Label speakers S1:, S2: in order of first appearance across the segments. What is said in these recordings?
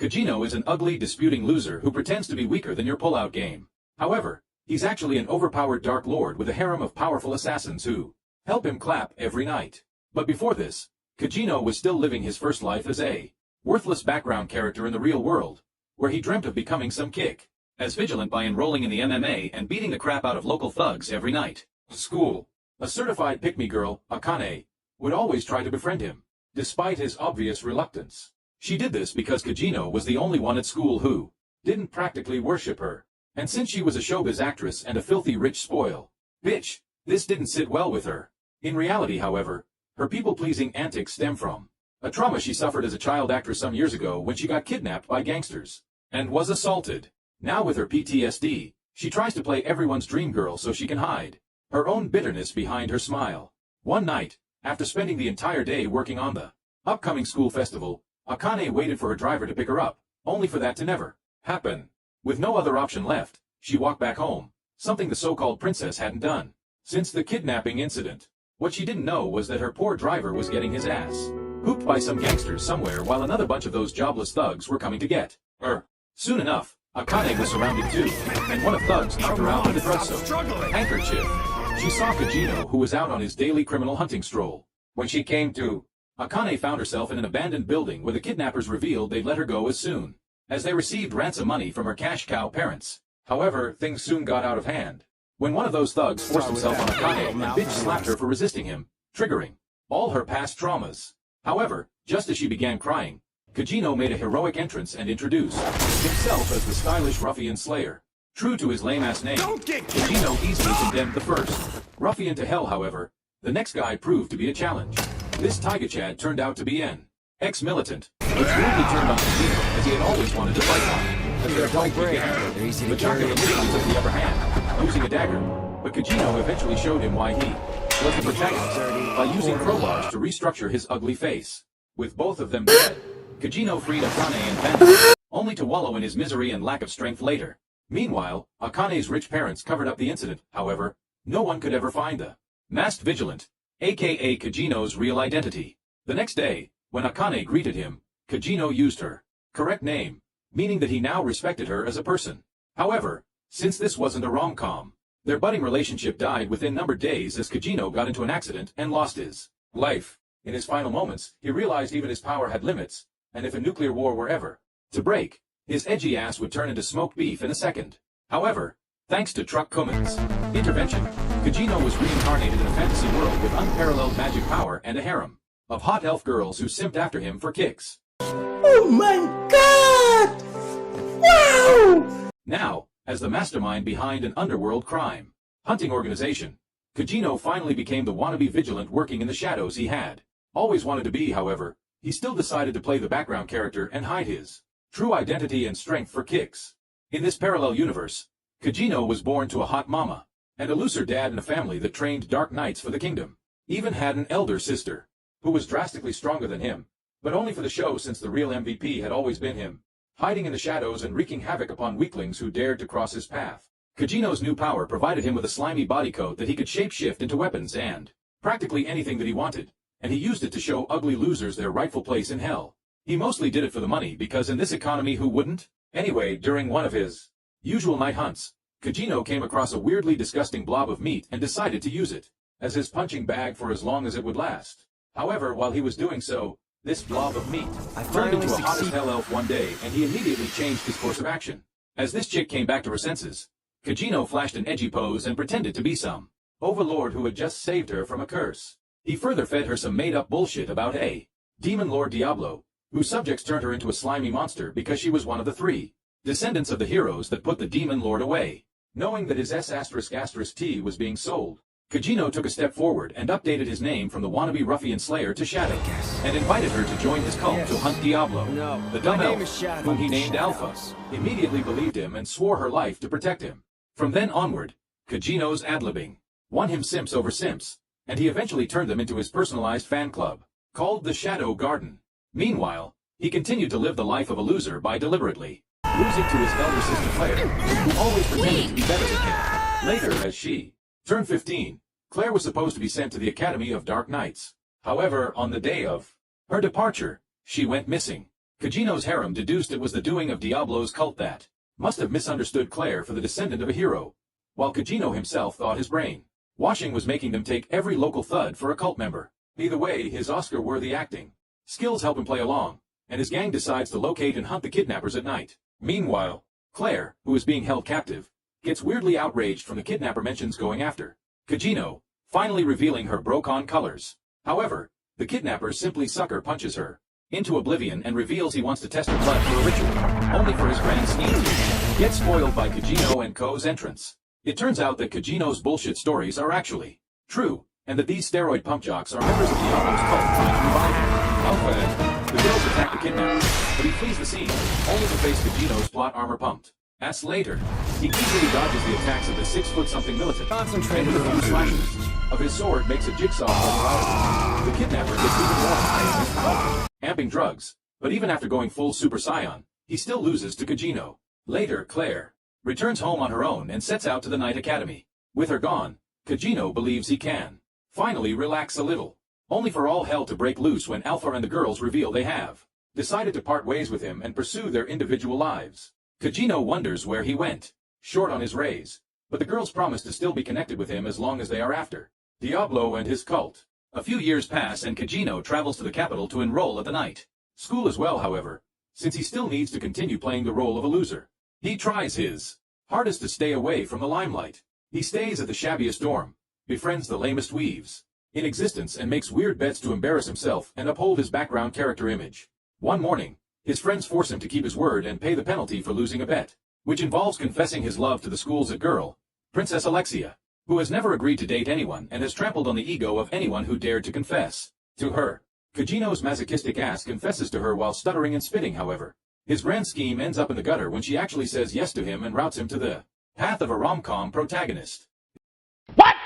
S1: Kajino is an ugly, disputing loser who pretends to be weaker than your pull-out game. However, he's actually an overpowered Dark Lord with a harem of powerful assassins who help him clap every night. But before this, Kajino was still living his first life as a worthless background character in the real world, where he dreamt of becoming some kick as vigilant by enrolling in the MMA and beating the crap out of local thugs every night. School. A certified pick-me girl, Akane, would always try to befriend him, despite his obvious reluctance. She did this because Kajino was the only one at school who didn't practically worship her. And since she was a showbiz actress and a filthy rich spoil bitch, this didn't sit well with her. In reality, however, her people-pleasing antics stem from a trauma she suffered as a child actress some years ago when she got kidnapped by gangsters and was assaulted. Now with her PTSD, she tries to play everyone's dream girl so she can hide her own bitterness behind her smile. One night, after spending the entire day working on the upcoming school festival, Akane waited for her driver to pick her up, only for that to never happen. With no other option left, she walked back home, something the so-called princess hadn't done since the kidnapping incident. What she didn't know was that her poor driver was getting his ass hooped by some gangsters somewhere while another bunch of those jobless thugs were coming to get her. Soon enough, Akane was surrounded too, and one of thugs knocked her out with a drug-soaked handkerchief. She saw Kajino, who was out on his daily criminal hunting stroll. When she came to, Akane found herself in an abandoned building where the kidnappers revealed they'd let her go as soon as they received ransom money from her cash cow parents. However, things soon got out of hand when one of those thugs forced himself on Akane and bitch slapped her for resisting him, triggering all her past traumas. However, just as she began crying, Kajino made a heroic entrance and introduced himself as the stylish ruffian slayer. True to his lame-ass name, Kajino easily condemned the first ruffian to hell. However, the next guy proved to be a challenge. This Taiga Chad turned out to be an ex-militant, which really turned on Kajino as he had always wanted to fight on. As their fight began, the Chaka immediately took the upper hand, using a dagger, but Kajino eventually showed him why he was the protagonist by using crowbars to restructure his ugly face. With both of them dead, Kajino freed Akane and vanished, only to wallow in his misery and lack of strength later. Meanwhile, Akane's rich parents covered up the incident. However, no one could ever find the masked vigilant, aka Kajino's real identity. The next day, when Akane greeted him, Kajino used her correct name, meaning that he now respected her as a person. However, since this wasn't a rom-com, their budding relationship died within numbered days as Kajino got into an accident and lost his life. In his final moments, he realized even his power had limits, and if a nuclear war were ever to break, his edgy ass would turn into smoked beef in a second. However, thanks to Truck Cummins' intervention, Kajino was reincarnated in a fantasy world with unparalleled magic power and a harem of hot elf girls who simped after him for kicks.
S2: Oh my god! Wow!
S1: Now, as the mastermind behind an underworld crime hunting organization, Kajino finally became the wannabe vigilant working in the shadows he had always wanted to be. However, he still decided to play the background character and hide his true identity and strength for kicks. In this parallel universe, Kajino was born to a hot mama and a looser dad in a family that trained dark knights for the kingdom. Even had an elder sister, who was drastically stronger than him, but only for the show since the real MVP had always been him, hiding in the shadows and wreaking havoc upon weaklings who dared to cross his path. Kajino's new power provided him with a slimy body coat that he could shapeshift into weapons and practically anything that he wanted, and he used it to show ugly losers their rightful place in hell. He mostly did it for the money because in this economy who wouldn't? Anyway, during one of his usual night hunts, Kajino came across a weirdly disgusting blob of meat and decided to use it as his punching bag for as long as it would last. However, while he was doing so, this blob of meat turned into a hot as hell elf one day, and he immediately changed his course of action. As this chick came back to her senses, Kajino flashed an edgy pose and pretended to be some overlord who had just saved her from a curse. He further fed her some made-up bullshit about a demon lord Diablo, whose subjects turned her into a slimy monster because she was one of the three descendants of the heroes that put the demon lord away. Knowing that his S***T was being sold, Kajino took a step forward and updated his name from the wannabe ruffian slayer to Shadow, and invited her to join his cult to hunt Diablo. The dumb elf, whom he named Alpha, immediately believed him and swore her life to protect him. From then onward, Kajino's ad-libbing won him simps over simps, and he eventually turned them into his personalized fan club, called the Shadow Garden. Meanwhile, he continued to live the life of a loser by deliberately losing to his elder sister Claire, who always pretended to be better than him. Later, as she turned 15, Claire was supposed to be sent to the Academy of Dark Knights. However, on the day of her departure, she went missing. Kajino's harem deduced it was the doing of Diablo's cult that must have misunderstood Claire for the descendant of a hero, while Kajino himself thought his brain washing was making them take every local thud for a cult member. Either way, his Oscar-worthy acting skills help him play along, and his gang decides to locate and hunt the kidnappers at night. Meanwhile, Claire, who is being held captive, gets weirdly outraged from the kidnapper mentions going after Kajino, finally revealing her broke-on colors. However, the kidnapper simply sucker punches her into oblivion and reveals he wants to test her blood for a ritual, only for his grand scheme to get spoiled by Kajino and Co.'s entrance. It turns out that Kajino's bullshit stories are actually true, and that these steroid pump jocks are members of Diablo's cult trying to revive him. Alpha, the girls attack the kidnapper, but he flees the scene, only to face Kajino's plot armor pumped. As later, he easily dodges the attacks of the 6-foot-something militant, and with a few slashes of his sword makes a jigsaw puzzle out of it. The kidnapper gets even more high in his power, amping drugs, but even after going full Super Saiyan, he still loses to Kajino. Later, Claire returns home on her own and sets out to the Night Academy. With her gone, Kajino believes he can finally relax a little, only for all hell to break loose when Alpha and the girls reveal they have decided to part ways with him and pursue their individual lives. Kajino wonders where he went, short on his raise, but the girls promise to still be connected with him as long as they are after Diablo and his cult. A few years pass and Kajino travels to the capital to enroll at the night school as well, however, since he still needs to continue playing the role of a loser. He tries his hardest to stay away from the limelight. He stays at the shabbiest dorm, befriends the lamest weaves in existence, and makes weird bets to embarrass himself and uphold his background character image. One morning, his friends force him to keep his word and pay the penalty for losing a bet, which involves confessing his love to the school's girl, Princess Alexia, who has never agreed to date anyone and has trampled on the ego of anyone who dared to confess to her. Kajino's masochistic ass confesses to her while stuttering and spitting, however. His grand scheme ends up in the gutter when she actually says yes to him and routes him to the path of a rom-com protagonist.
S2: What?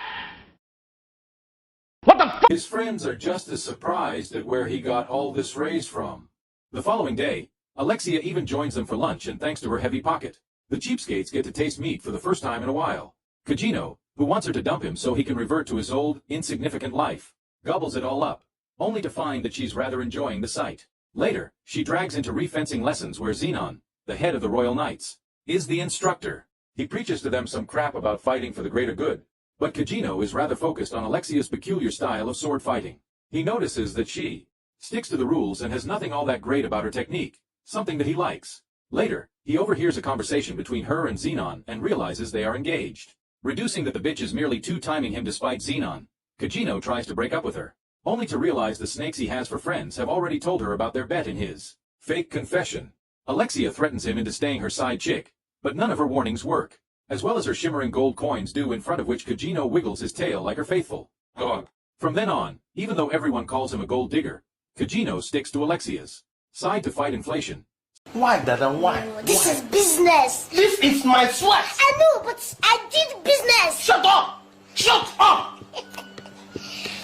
S2: What the f?
S1: His friends are just as surprised at where he got all this raise from. The following day, Alexia even joins them for lunch, and thanks to her heavy pocket, the cheapskates get to taste meat for the first time in a while. Kajino, who wants her to dump him so he can revert to his old, insignificant life, gobbles it all up, only to find that she's rather enjoying the sight. Later, she drags into refencing lessons where Zenon, the head of the Royal Knights, is the instructor. He preaches to them some crap about fighting for the greater good, but Kajino is rather focused on Alexia's peculiar style of sword fighting. He notices that she sticks to the rules and has nothing all that great about her technique, something that he likes. Later, he overhears a conversation between her and Zenon and realizes they are engaged. Reducing that the bitch is merely two-timing him despite Zenon, Kajino tries to break up with her, only to realize the snakes he has for friends have already told her about their bet in his fake confession. Alexia threatens him into staying her side chick, but none of her warnings work, as well as her shimmering gold coins do, in front of which Kajino wiggles his tail like her faithful dog. From then on, even though everyone calls him a gold digger, Kajino sticks to Alexia's side to fight inflation.
S2: Why, Dada, why?
S3: This is business.
S2: This is my sweat.
S3: I know, but I did business.
S2: Shut up! Shut up!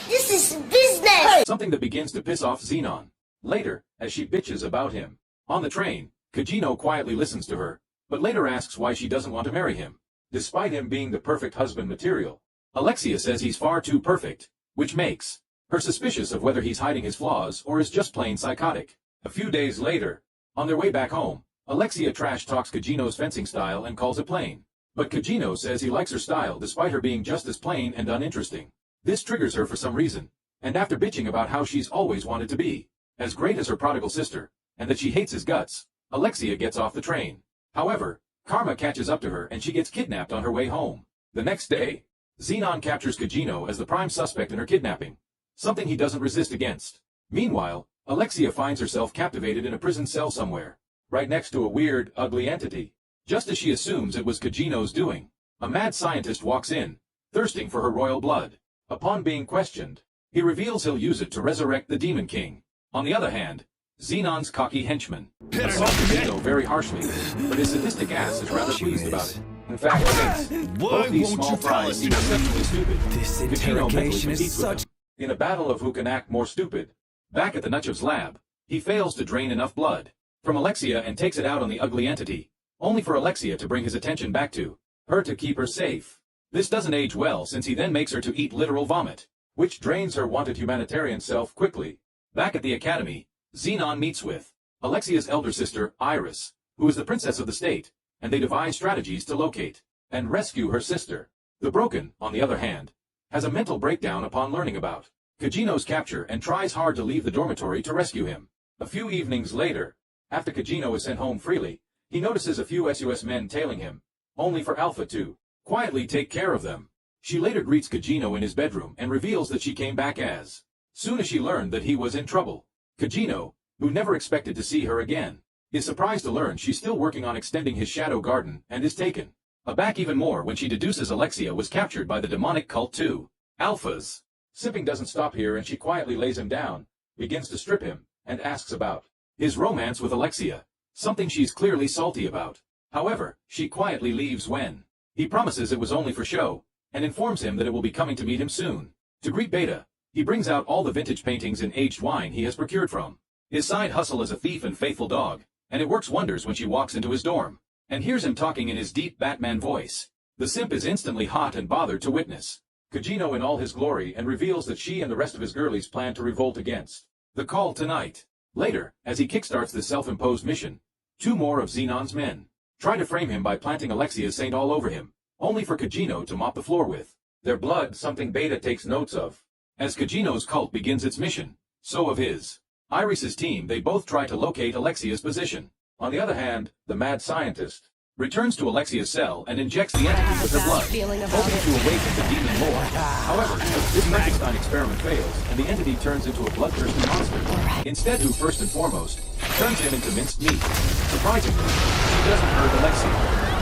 S3: This is business.
S1: Something that begins to piss off Zenon. Later, as she bitches about him on the train, Kajino quietly listens to her, but later asks why she doesn't want to marry him, despite him being the perfect husband material. Alexia says he's far too perfect, which makes her suspicious of whether he's hiding his flaws or is just plain psychotic. A few days later, on their way back home, Alexia trash talks Kajino's fencing style and calls it plain. But Kajino says he likes her style despite her being just as plain and uninteresting. This triggers her for some reason, and after bitching about how she's always wanted to be as great as her prodigal sister, and that she hates his guts, Alexia gets off the train. However, karma catches up to her and she gets kidnapped on her way home. The next day, Zenon captures Kajino as the prime suspect in her kidnapping, something he doesn't resist against. Meanwhile, Alexia finds herself captivated in a prison cell somewhere, right next to a weird, ugly entity. Just as she assumes it was Kajino's doing, a mad scientist walks in, thirsting for her royal blood. Upon being questioned, he reveals he'll use it to resurrect the Demon King. On the other hand, Zenon's cocky henchman assaults Kajino very harshly, but his sadistic ass is rather pleased about it. In fact, he thinks both these small fries seem exceptionally stupid. Kajino mentally competes with him. In a battle of who can act more stupid, back at the Nutchev's lab, he fails to drain enough blood from Alexia and takes it out on the ugly entity, only for Alexia to bring his attention back to her to keep her safe. This doesn't age well, since he then makes her to eat literal vomit, which drains her wanted humanitarian self quickly. Back at the academy, Zenon meets with Alexia's elder sister, Iris, who is the princess of the state, and they devise strategies to locate and rescue her sister. The Broken, on the other hand, has a mental breakdown upon learning about Kajino's capture and tries hard to leave the dormitory to rescue him. A few evenings later, after Kajino is sent home freely, he notices a few SUS men tailing him, only for Alpha to quietly take care of them. She later greets Kajino in his bedroom and reveals that she came back as soon as she learned that he was in trouble. Kajino, who never expected to see her again, is surprised to learn she's still working on extending his shadow garden and is taken aback even more when she deduces Alexia was captured by the demonic cult too. Alpha's sipping doesn't stop here and she quietly lays him down, begins to strip him, and asks about his romance with Alexia, something she's clearly salty about. However, she quietly leaves when he promises it was only for show, and informs him that it will be coming to meet him soon. To greet Beta, he brings out all the vintage paintings and aged wine he has procured from his side hustle as a thief and faithful dog, and it works wonders when she walks into his dorm and hears him talking in his deep Batman voice. The simp is instantly hot and bothered to witness Kajino in all his glory and reveals that she and the rest of his girlies plan to revolt against the call tonight. Later, as he kickstarts this self-imposed mission, two more of Xenon's men try to frame him by planting Alexia's saint all over him, only for Kajino to mop the floor with their blood, something Beta takes notes of. As Kajino's cult begins its mission, so of his. Iris's team, they both try to locate Alexia's position. On the other hand, the mad scientist returns to Alexia's cell and injects the entity with her blood, hoping to awaken the demon lord. However, this Frankenstein experiment fails, and the entity turns into a bloodthirsty monster. Instead, who first and foremost turns him into minced meat. Surprisingly, she doesn't hurt Alexia,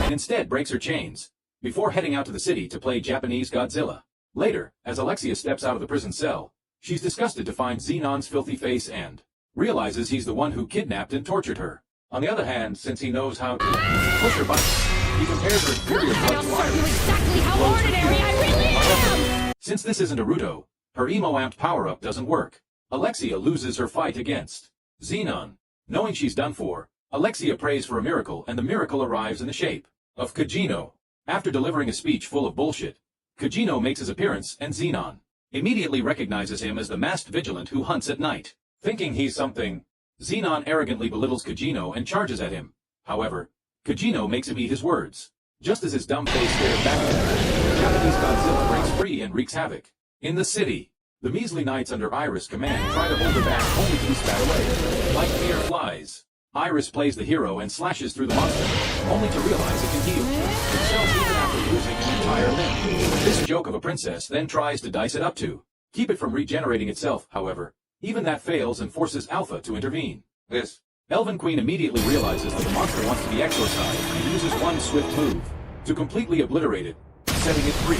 S1: and instead breaks her chains, before heading out to the city to play Japanese Godzilla. Later, as Alexia steps out of the prison cell, she's disgusted to find Xenon's filthy face and realizes he's the one who kidnapped and tortured her. On the other hand, since he knows how to push her buttons, he compares her inferior blood to iron.
S4: Exactly how ordinary I really am!
S1: Since this isn't Naruto, her emo-amped power-up doesn't work. Alexia loses her fight against Xenon. Knowing she's done for, Alexia prays for a miracle, and the miracle arrives in the shape of Kajino. After delivering a speech full of bullshit, Kajino makes his appearance, and Xenon immediately recognizes him as the masked vigilant who hunts at night. Thinking he's something, Xenon arrogantly belittles Kajino and charges at him. However, Kajino makes him eat his words. Just as his dumb face stares back at him, Japanese Godzilla breaks free and wreaks havoc. In the city, the measly knights under Iris' command try to hold her back, only to be spat away. Like mere flies, Iris plays the hero and slashes through the monster, only to realize it can heal itself even after losing an entire limb. This joke of a princess then tries to dice it up to keep it from regenerating itself. However, even that fails and forces Alpha to intervene. This Elven Queen immediately realizes that the monster wants to be exorcised and uses one swift move to completely obliterate it, setting it free.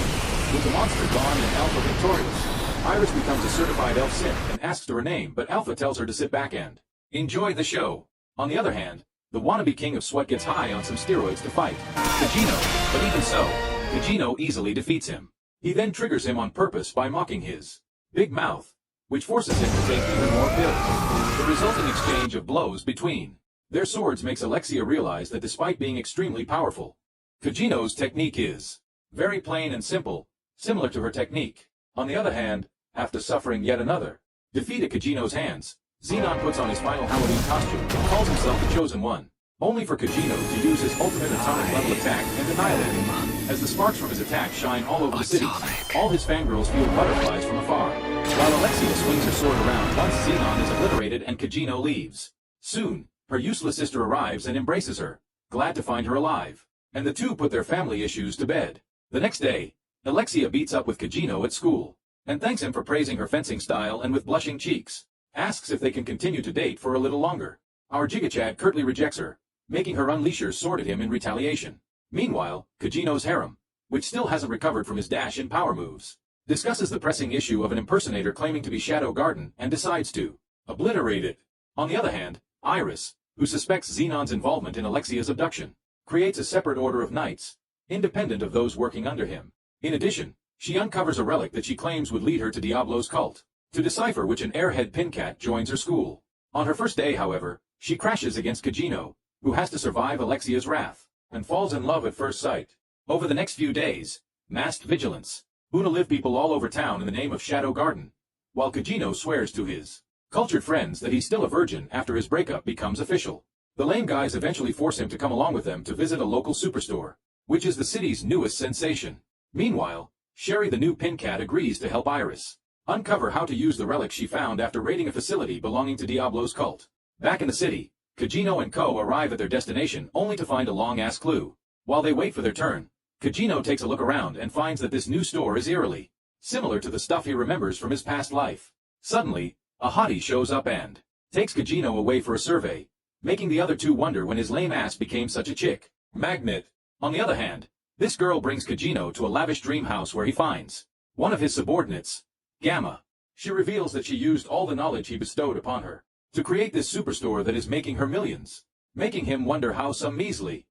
S1: With the monster gone and Alpha victorious, Iris becomes a certified elf synth and asks her name, but Alpha tells her to sit back and enjoy the show. On the other hand, the wannabe king of sweat gets high on some steroids to fight Kajino, but even so, Kajino easily defeats him. He then triggers him on purpose by mocking his big mouth, which forces him to take even more pills. The resulting exchange of blows between their swords makes Alexia realize that despite being extremely powerful, Kajino's technique is very plain and simple, similar to her technique. On the other hand, after suffering yet another defeat at Kajino's hands, Xenon puts on his final Halloween costume and calls himself the Chosen One, only for Kajino to use his ultimate atomic level attack and annihilate him. As the sparks from his attack shine all over the city, all his fangirls feel butterflies from afar, while Alexia swings her sword around once Xenon is obliterated and Kajino leaves. Soon, her useless sister arrives and embraces her, glad to find her alive, and the two put their family issues to bed. The next day, Alexia beats up with Kajino at school, and thanks him for praising her fencing style, and with blushing cheeks, asks if they can continue to date for a little longer. Our Gigachad curtly rejects her, making her unleash her sword at him in retaliation. Meanwhile, Kajino's harem, which still hasn't recovered from his dash and power moves, discusses the pressing issue of an impersonator claiming to be Shadow Garden and decides to obliterate it. On the other hand, Iris, who suspects Xenon's involvement in Alexia's abduction, creates a separate order of knights, independent of those working under him. In addition, she uncovers a relic that she claims would lead her to Diablo's cult, to decipher which an airhead pincat joins her school. On her first day, however, she crashes against Kajino, who has to survive Alexia's wrath, and falls in love at first sight. Over the next few days, masked vigilance Una live people all over town in the name of Shadow Garden, while Kajino swears to his Cultured friends that he's still a virgin after his breakup becomes official. The lame guys eventually force him to come along with them to visit a local superstore, which is the city's newest sensation. Meanwhile, Sherry the new pin cat agrees to help Iris uncover how to use the relic she found after raiding a facility belonging to Diablo's cult. Back in the city, Kajino and Co. arrive at their destination only to find a long-ass clue. While they wait for their turn, Kajino takes a look around and finds that this new store is eerily similar to the stuff he remembers from his past life. Suddenly, a hottie shows up and takes Kajino away for a survey, making the other two wonder when his lame ass became such a chick magnet. On the other hand, this girl brings Kajino to a lavish dream house where he finds one of his subordinates, Gamma. She reveals that she used all the knowledge he bestowed upon her to create this superstore that is making her millions, making him wonder how some measly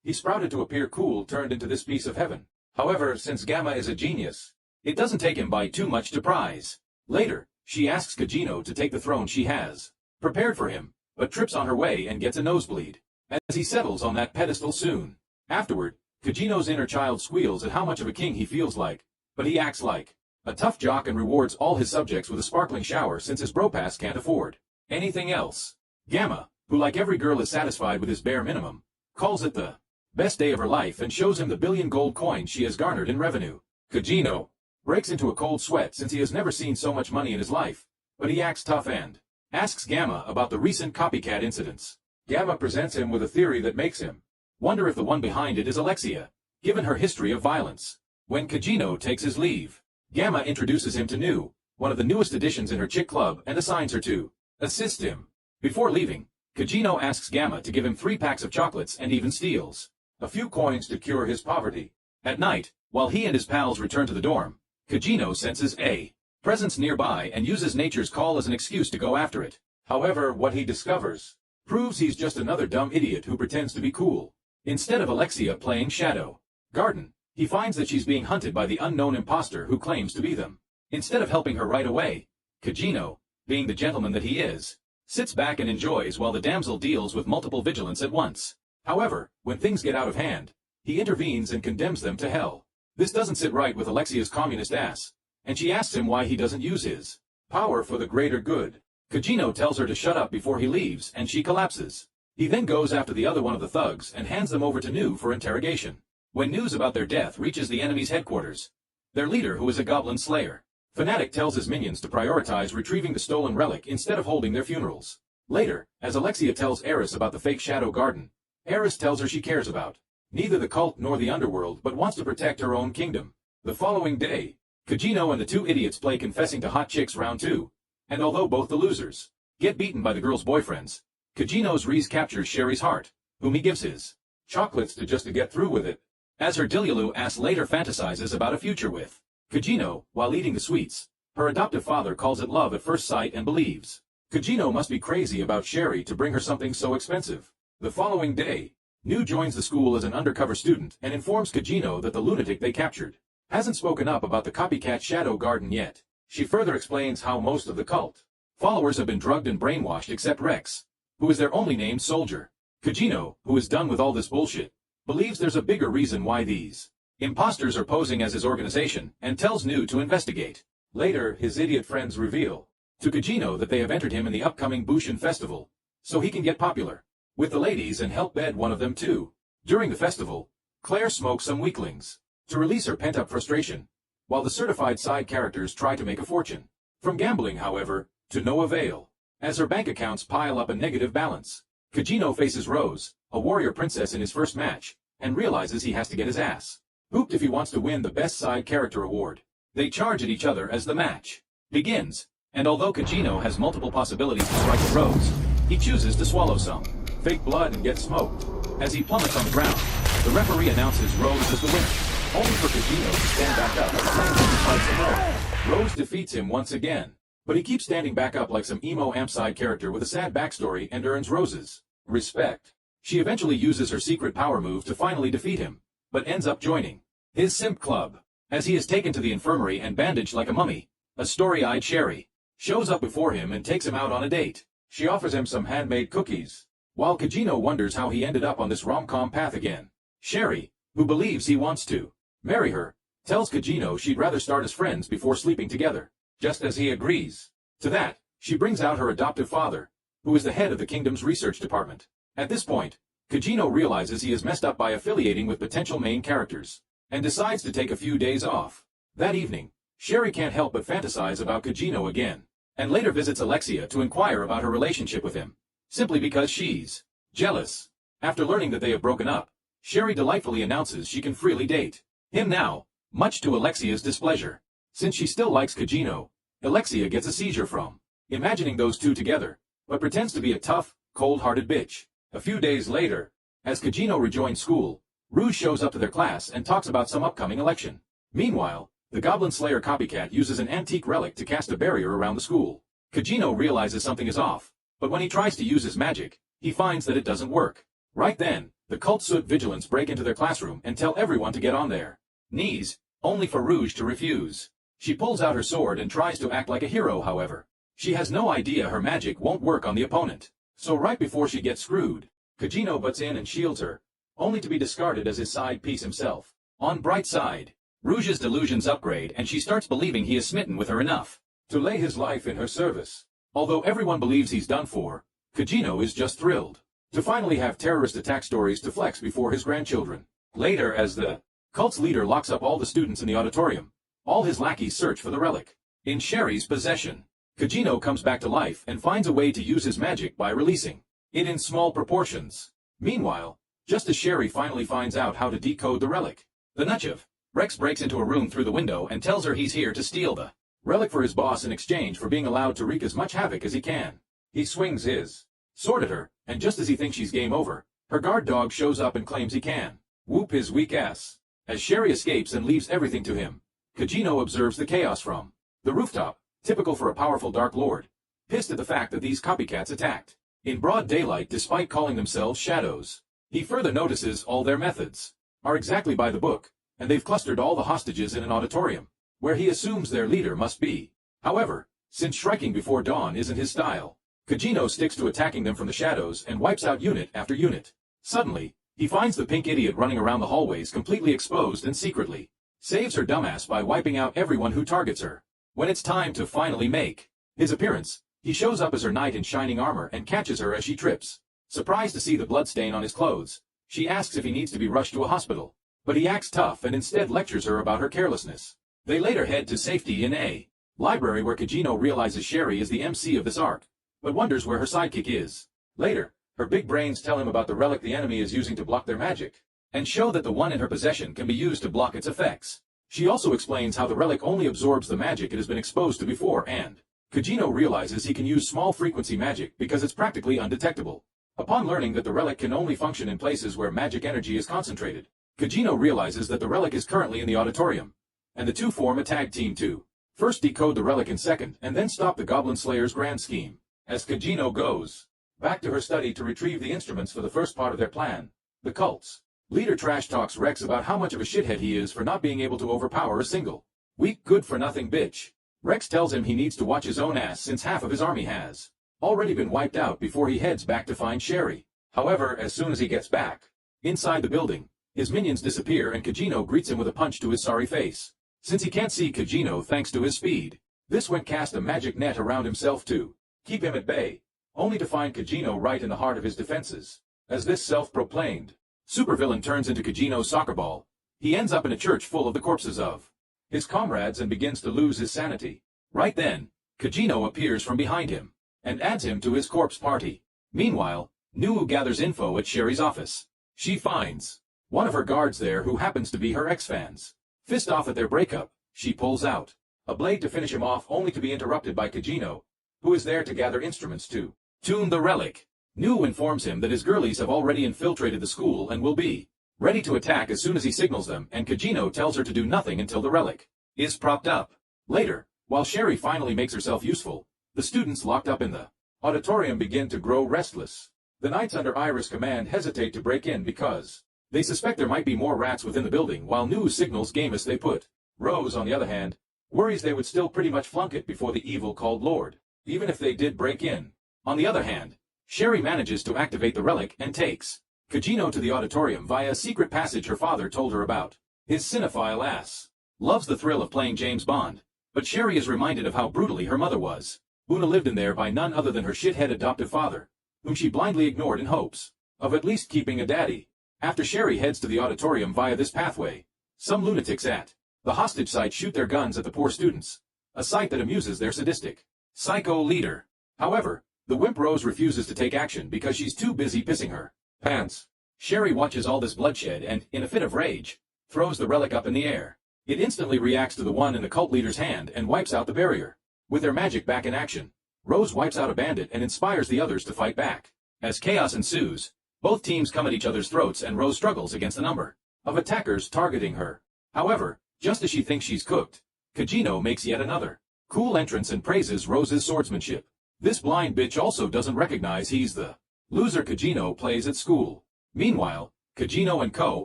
S1: he sprouted to appear cool turned into this piece of heaven. However, since Gamma is a genius, it doesn't take him by too much to prize. Later, she asks Kajino to take the throne she has prepared for him, but trips on her way and gets a nosebleed as he settles on that pedestal soon. Afterward, Kajino's inner child squeals at how much of a king he feels like, but he acts like a tough jock and rewards all his subjects with a sparkling shower since his bro pass can't afford anything else. Gamma, who like every girl is satisfied with his bare minimum, calls it the best day of her life and shows him the billion gold coins she has garnered in revenue. Kajino breaks into a cold sweat since he has never seen so much money in his life, but he acts tough and asks Gamma about the recent copycat incidents. Gamma presents him with a theory that makes him wonder if the one behind it is Alexia, given her history of violence. When Kajino takes his leave, Gamma introduces him to New, one of the newest additions in her chick club, and assigns her to assist him. Before leaving, Kajino asks Gamma to give him 3 packs of chocolates and even steals a few coins to cure his poverty. At night, while he and his pals return to the dorm, Kajino senses a presence nearby and uses nature's call as an excuse to go after it. However, what he discovers proves he's just another dumb idiot who pretends to be cool. Instead of Alexia playing Shadow Garden, he finds that she's being hunted by the unknown imposter who claims to be them. Instead of helping her right away, Kajino, being the gentleman that he is, sits back and enjoys while the damsel deals with multiple vigilants at once. However, when things get out of hand, he intervenes and condemns them to hell. This doesn't sit right with Alexia's communist ass, and she asks him why he doesn't use his power for the greater good. Kajino tells her to shut up before he leaves, and she collapses. He then goes after the other one of the thugs and hands them over to New for interrogation. When news about their death reaches the enemy's headquarters, their leader, who is a goblin slayer, Fanatic, tells his minions to prioritize retrieving the stolen relic instead of holding their funerals. Later, as Alexia tells Eris about the fake Shadow Garden, Eris tells her she cares about neither the cult nor the underworld but wants to protect her own kingdom. The following day, Kajino and the 2 idiots play Confessing to Hot Chicks round 2, and although both the losers get beaten by the girls' boyfriends, Kajino's Reese captures Sherry's heart, whom he gives his chocolates to just to get through with it. As her Dilyalu ass later fantasizes about a future with Kajino, while eating the sweets, her adoptive father calls it love at first sight and believes Kajino must be crazy about Sherry to bring her something so expensive. The following day, New joins the school as an undercover student and informs Kajino that the lunatic they captured hasn't spoken up about the copycat Shadow Garden yet. She further explains how most of the cult followers have been drugged and brainwashed except Rex, who is their only named soldier. Kajino, who is done with all this bullshit, believes there's a bigger reason why these imposters are posing as his organization and tells New to investigate. Later, his idiot friends reveal to Kajino that they have entered him in the upcoming Bushin festival, so he can get popular with the ladies and help bed one of them too. During the festival, Claire smokes some weaklings to release her pent-up frustration, while the certified side characters try to make a fortune from gambling, however, to no avail, as her bank accounts pile up a negative balance. Kajino faces Rose, a warrior princess in his first match, and realizes he has to get his ass hooped if he wants to win the Best Side Character award. They charge at each other as the match begins, and although Kajino has multiple possibilities to strike at Rose, he chooses to swallow some fake blood and get smoked. As he plummets on the ground, the referee announces Rose as the winner, only for Kajino to stand back up and claim to fight some more. Rose defeats him once again, but he keeps standing back up like some emo amp side character with a sad backstory and earns Rose's respect. She eventually uses her secret power move to finally defeat him, but ends up joining his simp club. As he is taken to the infirmary and bandaged like a mummy, a story-eyed Sherry shows up before him and takes him out on a date. She offers him some handmade cookies, while Kajino wonders how he ended up on this rom-com path again. Sherry, who believes he wants to marry her, tells Kajino she'd rather start as friends before sleeping together. Just as he agrees to that, She brings out her adoptive father, who is the head of the kingdom's research department. At this point, Kajino realizes he is messed up by affiliating with potential main characters, and decides to take a few days off. That evening, Sherry can't help but fantasize about Kajino again, and later visits Alexia to inquire about her relationship with him, simply because she's jealous. After learning that they have broken up, Sherry delightfully announces she can freely date him now, much to Alexia's displeasure. Since she still likes Kajino, Alexia gets a seizure from imagining those two together, but pretends to be a tough, cold-hearted bitch. A few days later, as Kajino rejoins school, Rouge shows up to their class and talks about some upcoming election. Meanwhile, the Goblin Slayer copycat uses an antique relic to cast a barrier around the school. Kajino realizes something is off, but when he tries to use his magic, he finds that it doesn't work. Right then, the cult Soot Vigilance break into their classroom and tell everyone to get on their knees, only for Rouge to refuse. She pulls out her sword and tries to act like a hero, however. She has no idea her magic won't work on the opponent. So right before she gets screwed, Kajino butts in and shields her, only to be discarded as his side piece himself. On bright side, Rouge's delusions upgrade and she starts believing he is smitten with her enough to lay his life in her service. Although everyone believes he's done for, Kajino is just thrilled to finally have terrorist attack stories to flex before his grandchildren. Later, as the cult's leader locks up all the students in the auditorium, all his lackeys search for the relic. In Sherry's possession, Kajino comes back to life and finds a way to use his magic by releasing it in small proportions. Meanwhile, just as Sherry finally finds out how to decode the relic, the Nutchev, Rex breaks into a room through the window and tells her he's here to steal the relic for his boss in exchange for being allowed to wreak as much havoc as he can. He swings his sword at her, and just as he thinks she's game over, her guard dog shows up and claims he can whoop his weak ass. As Sherry escapes and leaves everything to him, Kajino observes the chaos from the rooftop, typical for a powerful Dark Lord, pissed at the fact that these copycats attacked in broad daylight despite calling themselves shadows. He further notices all their methods are exactly by the book, and they've clustered all the hostages in an auditorium, where he assumes their leader must be. However, since striking before dawn isn't his style, Kajino sticks to attacking them from the shadows and wipes out unit after unit. Suddenly, he finds the pink idiot running around the hallways completely exposed and secretly saves her dumbass by wiping out everyone who targets her. When it's time to finally make his appearance, he shows up as her knight in shining armor and catches her as she trips. Surprised to see the bloodstain on his clothes, she asks if he needs to be rushed to a hospital, but he acts tough and instead lectures her about her carelessness. They later head to safety in a library where Kajino realizes Sherry is the MC of this arc, but wonders where her sidekick is. Later, her big brains tell him about the relic the enemy is using to block their magic, and show that the one in her possession can be used to block its effects. She also explains how the relic only absorbs the magic it has been exposed to before, and Kajino realizes he can use small-frequency magic because it's practically undetectable. Upon learning that the relic can only function in places where magic energy is concentrated, Kajino realizes that the relic is currently in the auditorium, and the two form a tag team to first decode the relic in second and then stop the Goblin Slayer's grand scheme. As Kajino goes back to her study to retrieve the instruments for the first part of their plan, the cult's leader trash talks Rex about how much of a shithead he is for not being able to overpower a single weak good-for-nothing bitch. Rex tells him he needs to watch his own ass since half of his army has already been wiped out before he heads back to find Sherry. However, as soon as he gets back inside the building, his minions disappear and Kajino greets him with a punch to his sorry face. Since he can't see Kajino thanks to his speed, this went cast a magic net around himself to keep him at bay, only to find Kajino right in the heart of his defenses. As this self-proclaimed supervillain turns into Kajino's soccer ball, he ends up in a church full of the corpses of his comrades and begins to lose his sanity. Right then, Kajino appears from behind him and adds him to his corpse party. Meanwhile, Nuu gathers info at Sherry's office. She finds one of her guards there who happens to be her ex-fans. Pissed off at their breakup, she pulls out a blade to finish him off only to be interrupted by Kajino, who is there to gather instruments to tune the relic. Nuu informs him that his girlies have already infiltrated the school and will be ready to attack as soon as he signals them, and Kajino tells her to do nothing until the relic is propped up. Later, while Sherry finally makes herself useful, the students locked up in the auditorium begin to grow restless. The knights under Iris' command hesitate to break in because they suspect there might be more rats within the building, while Nuu signals Gamus they put. Rose, on the other hand, worries they would still pretty much flunk it before the evil called Lord, even if they did break in. On the other hand, Sherry manages to activate the relic and takes Kajino to the auditorium via a secret passage her father told her about. His cinephile ass loves the thrill of playing James Bond, but Sherry is reminded of how brutally her mother was Una lived in there by none other than her shithead adoptive father, whom she blindly ignored in hopes of at least keeping a daddy. After Sherry heads to the auditorium via this pathway, some lunatics at the hostage site shoot their guns at the poor students, a sight that amuses their sadistic psycho leader. However, the wimp Rose refuses to take action because she's too busy pissing her pants. Sherry watches all this bloodshed and, in a fit of rage, throws the relic up in the air. It instantly reacts to the one in the cult leader's hand and wipes out the barrier. With their magic back in action, Rose wipes out a bandit and inspires the others to fight back. As chaos ensues, both teams come at each other's throats and Rose struggles against a number of attackers targeting her. However, just as she thinks she's cooked, Kajino makes yet another cool entrance and praises Rose's swordsmanship. This blind bitch also doesn't recognize he's the loser Kajino plays at school. Meanwhile, Kajino and Co.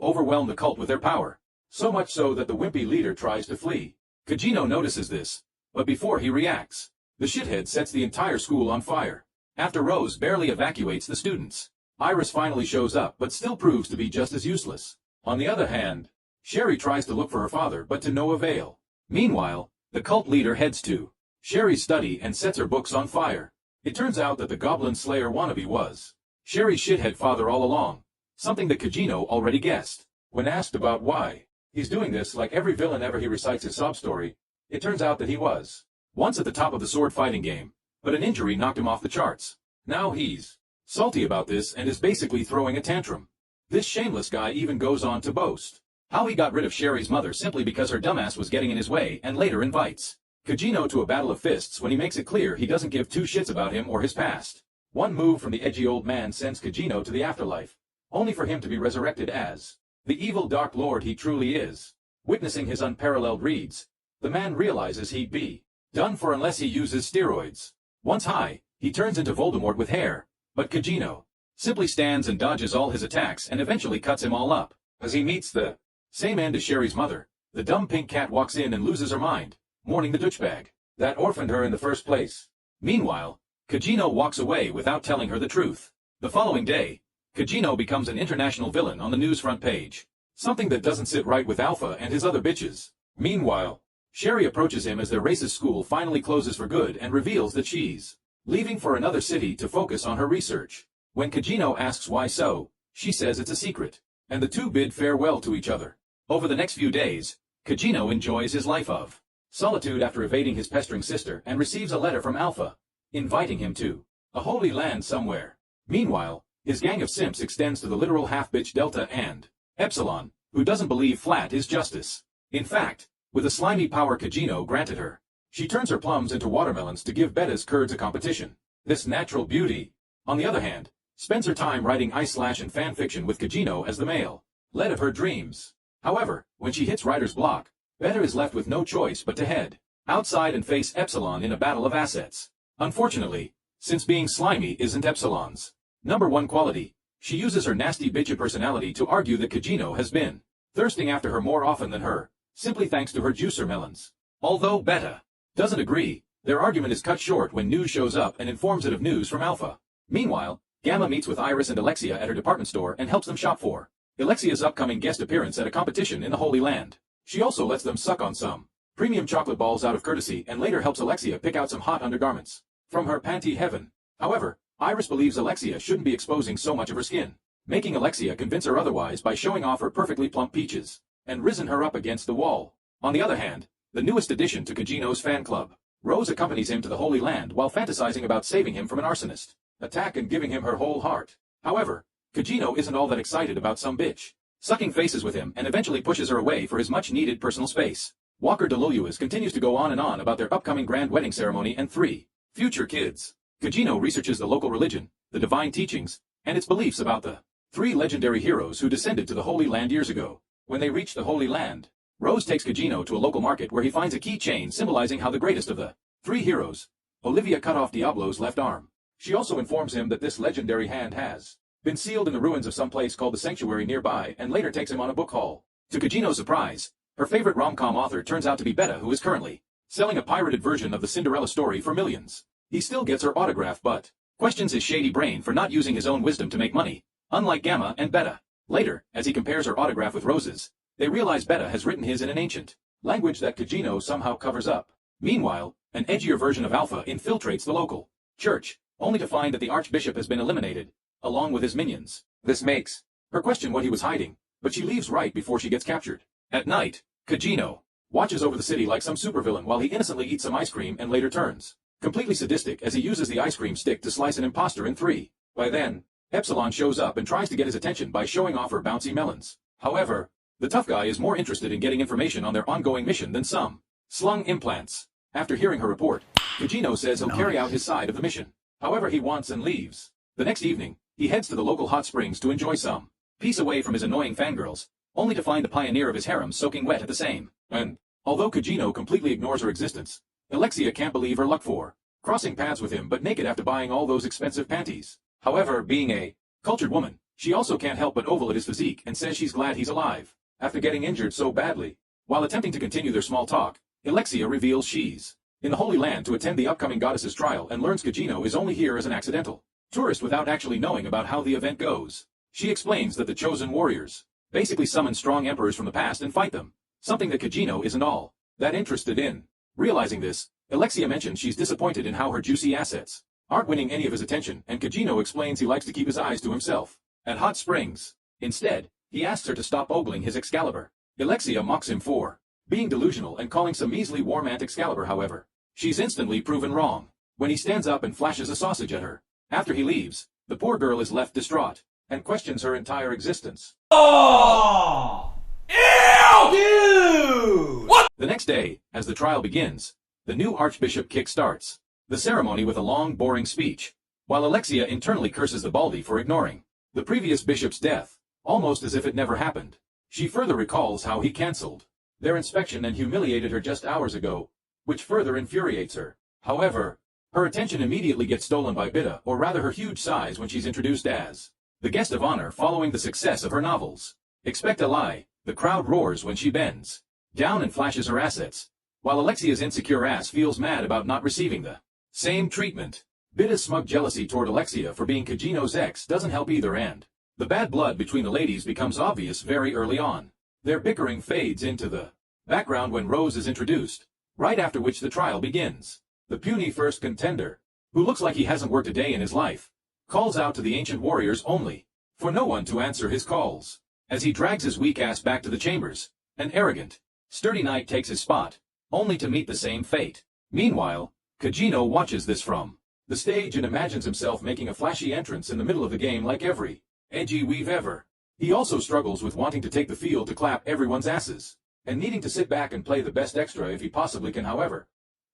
S1: overwhelm the cult with their power, so much so that the wimpy leader tries to flee. Kajino notices this, but before he reacts, the shithead sets the entire school on fire. After Rose barely evacuates the students, Iris finally shows up but still proves to be just as useless. On the other hand, Sherry tries to look for her father but to no avail. Meanwhile, the cult leader heads to Sherry's study and sets her books on fire. It turns out that the Goblin Slayer wannabe was Sherry's shithead father all along, something that Kajino already guessed. When asked about why he's doing this, like every villain ever he recites his sob story, it turns out that he was once at the top of the sword fighting game, but an injury knocked him off the charts. Now he's salty about this and is basically throwing a tantrum. This shameless guy even goes on to boast how he got rid of Sherry's mother simply because her dumbass was getting in his way, and later invites Kajino to a battle of fists when he makes it clear he doesn't give two shits about him or his past. One move from the edgy old man sends Kajino to the afterlife, only for him to be resurrected as the evil Dark Lord he truly is. Witnessing his unparalleled reads, the man realizes he'd be done for unless he uses steroids. Once high, he turns into Voldemort with hair, but Kajino simply stands and dodges all his attacks and eventually cuts him all up. As he meets the same end as Sherry's mother, the dumb pink cat walks in and loses her mind, mourning the douchebag that orphaned her in the first place. Meanwhile, Kajino walks away without telling her the truth. The following day, Kajino becomes an international villain on the news front page, something that doesn't sit right with Alpha and his other bitches. Meanwhile, Sherry approaches him as their racist school finally closes for good and reveals that she's leaving for another city to focus on her research. When Kajino asks why so, she says it's a secret, and the two bid farewell to each other. Over the next few days, Kajino enjoys his life of solitude after evading his pestering sister and receives a letter from Alpha, inviting him to a holy land somewhere. Meanwhile, his gang of simps extends to the literal half-bitch Delta and Epsilon, who doesn't believe flat is justice. In fact, with the slimy power Kajino granted her, she turns her plums into watermelons to give Betta's curds a competition. This natural beauty, on the other hand, spends her time writing ice-slash and fan-fiction with Kajino as the male lead of her dreams. However, when she hits writer's block, Betta is left with no choice but to head outside and face Epsilon in a battle of assets. Unfortunately, since being slimy isn't Epsilon's number one quality, she uses her nasty bitchy personality to argue that Kajino has been thirsting after her more often than her, simply thanks to her juicer melons. Although Betta doesn't agree, their argument is cut short when news shows up and informs it of news from Alpha. Meanwhile, Gamma meets with Iris and Alexia at her department store and helps them shop for Alexia's upcoming guest appearance at a competition in the Holy Land. She also lets them suck on some premium chocolate balls out of courtesy and later helps Alexia pick out some hot undergarments from her panty heaven. However, Iris believes Alexia shouldn't be exposing so much of her skin, making Alexia convince her otherwise by showing off her perfectly plump peaches, and risen her up against the wall. On the other hand, the newest addition to Kajino's fan club, Rose accompanies him to the Holy Land while fantasizing about saving him from an arsonist attack and giving him her whole heart. However, Kajino isn't all that excited about some bitch sucking faces with him and eventually pushes her away for his much-needed personal space. Walker Deluluas continues to go on and on about their upcoming grand wedding ceremony and 3 future kids. Kajino researches the local religion, the divine teachings, and its beliefs about the 3 legendary heroes who descended to the Holy Land years ago. When they reach the Holy Land, Rose takes Kajino to a local market where he finds a keychain symbolizing how the greatest of the 3 heroes, Olivia cut off Diablo's left arm. She also informs him that this legendary hand has been sealed in the ruins of some place called the Sanctuary nearby and later takes him on a book haul. To Kajino's surprise, her favorite rom-com author turns out to be Betta, who is currently selling a pirated version of the Cinderella story for millions. He still gets her autograph but questions his shady brain for not using his own wisdom to make money, unlike Gamma and Betta. Later, as he compares her autograph with Rose's, they realize Betta has written his in an ancient language that Kajino somehow covers up. Meanwhile, an edgier version of Alpha infiltrates the local church, only to find that the Archbishop has been eliminated, along with his minions. This makes her question what he was hiding, but she leaves right before she gets captured. At night, Kajino watches over the city like some supervillain while he innocently eats some ice cream and later turns completely sadistic as he uses the ice cream stick to slice an imposter in three. By then, Epsilon shows up and tries to get his attention by showing off her bouncy melons. However, the tough guy is more interested in getting information on their ongoing mission than some slung implants. After hearing her report, Kajino says he'll carry out his side of the mission. However, he wants and leaves. The next evening, he heads to the local hot springs to enjoy some peace away from his annoying fangirls, only to find the pioneer of his harem soaking wet at the same. And, although Kajino completely ignores her existence, Alexia can't believe her luck for crossing paths with him but naked after buying all those expensive panties. However, being a cultured woman, she also can't help but oval at his physique and says she's glad he's alive, after getting injured so badly. While attempting to continue their small talk, Alexia reveals she's in the Holy Land to attend the upcoming goddess's trial and learns Kajino is only here as an accidental tourist without actually knowing about how the event goes. She explains that the chosen warriors basically summon strong emperors from the past and fight them, something that Kajino isn't all that interested in. Realizing this, Alexia mentions she's disappointed in how her juicy assets aren't winning any of his attention, and Kajino explains he likes to keep his eyes to himself at hot springs. Instead, he asks her to stop ogling his Excalibur. Alexia mocks him for being delusional and calling some measly warm ant Excalibur. However, she's instantly proven wrong when he stands up and flashes a sausage at her. After he leaves, the poor girl is left distraught and questions her entire existence.
S2: Oh! Ew! Dude! What?
S1: The next day, as the trial begins, the new Archbishop kick-starts the ceremony with a long, boring speech, while Alexia internally curses the Baldy for ignoring the previous bishop's death, almost as if it never happened. She further recalls how he cancelled their inspection and humiliated her just hours ago, which further infuriates her. However, her attention immediately gets stolen by Bida, or rather her huge size, when she's introduced as the guest of honor following the success of her novels. Expect a lie. The crowd roars when she bends down and flashes her assets, while Alexia's insecure ass feels mad about not receiving the same treatment. Bida's smug jealousy toward Alexia for being Kajino's ex doesn't help either, and the bad blood between the ladies becomes obvious very early on. Their bickering fades into the background when Rose is introduced, right after which the trial begins. The puny first contender, who looks like he hasn't worked a day in his life, calls out to the ancient warriors only for no one to answer his calls. As he drags his weak ass back to the chambers, an arrogant, sturdy knight takes his spot, only to meet the same fate. Meanwhile, Kajino watches this from the stage and imagines himself making a flashy entrance in the middle of the game like every edgy weave ever. He also struggles with wanting to take the field to clap everyone's asses, and needing to sit back and play the best extra if he possibly can. However,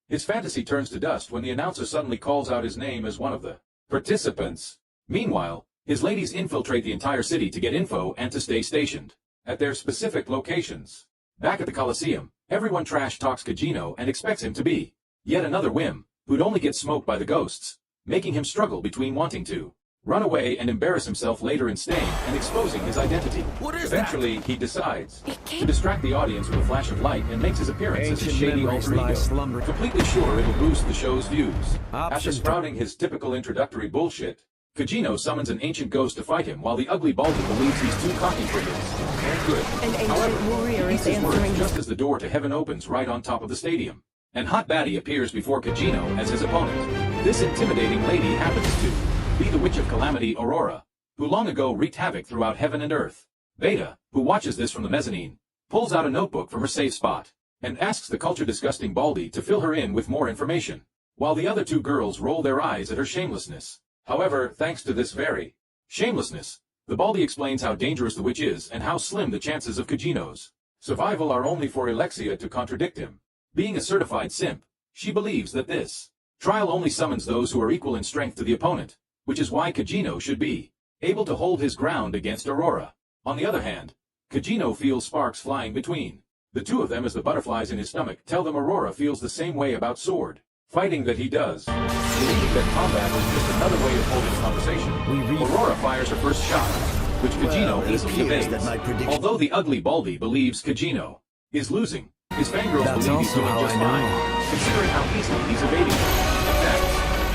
S1: his fantasy turns to dust when the announcer suddenly calls out his name as one of the participants. Meanwhile, his ladies infiltrate the entire city to get info and to stay stationed at their specific locations. Back at the Colosseum, everyone trash talks Kajino and expects him to be yet another whim, who'd only get smoked by the ghosts, making him struggle between wanting to run away and embarrass himself later in staying and exposing his identity. Eventually, he decides to distract the audience with a flash of light and makes his appearance as his shady alter ego, completely sure it'll boost the show's views. After sprouting his typical introductory bullshit, Kajino summons an ancient ghost to fight him while the ugly Baldy believes he's too cocky for this. And good. However, he eats his words just as the door to heaven opens right on top of the stadium, and Hot Batty appears before Kajino as his opponent. This intimidating lady happens to be the Witch of Calamity Aurora, who long ago wreaked havoc throughout heaven and earth. Beta, who watches this from the mezzanine, pulls out a notebook from her safe spot, and asks the culture-disgusting Baldy to fill her in with more information, while the other two girls roll their eyes at her shamelessness. However, thanks to this very shamelessness, the Baldy explains how dangerous the witch is and how slim the chances of Kajino's survival are, only for Alexia to contradict him. Being a certified simp, she believes that this trial only summons those who are equal in strength to the opponent, which is why Kajino should be able to hold his ground against Aurora. On the other hand, Kajino feels sparks flying between the two of them as the butterflies in his stomach tell them Aurora feels the same way about sword fighting that he does. Believing that combat was just another way of holding conversation, Aurora fires her first shot, which Kajino easily evades. Although the ugly Baldy believes Kajino is losing, his fangirls believe he's doing just fine, considering how easily he's evading attacks.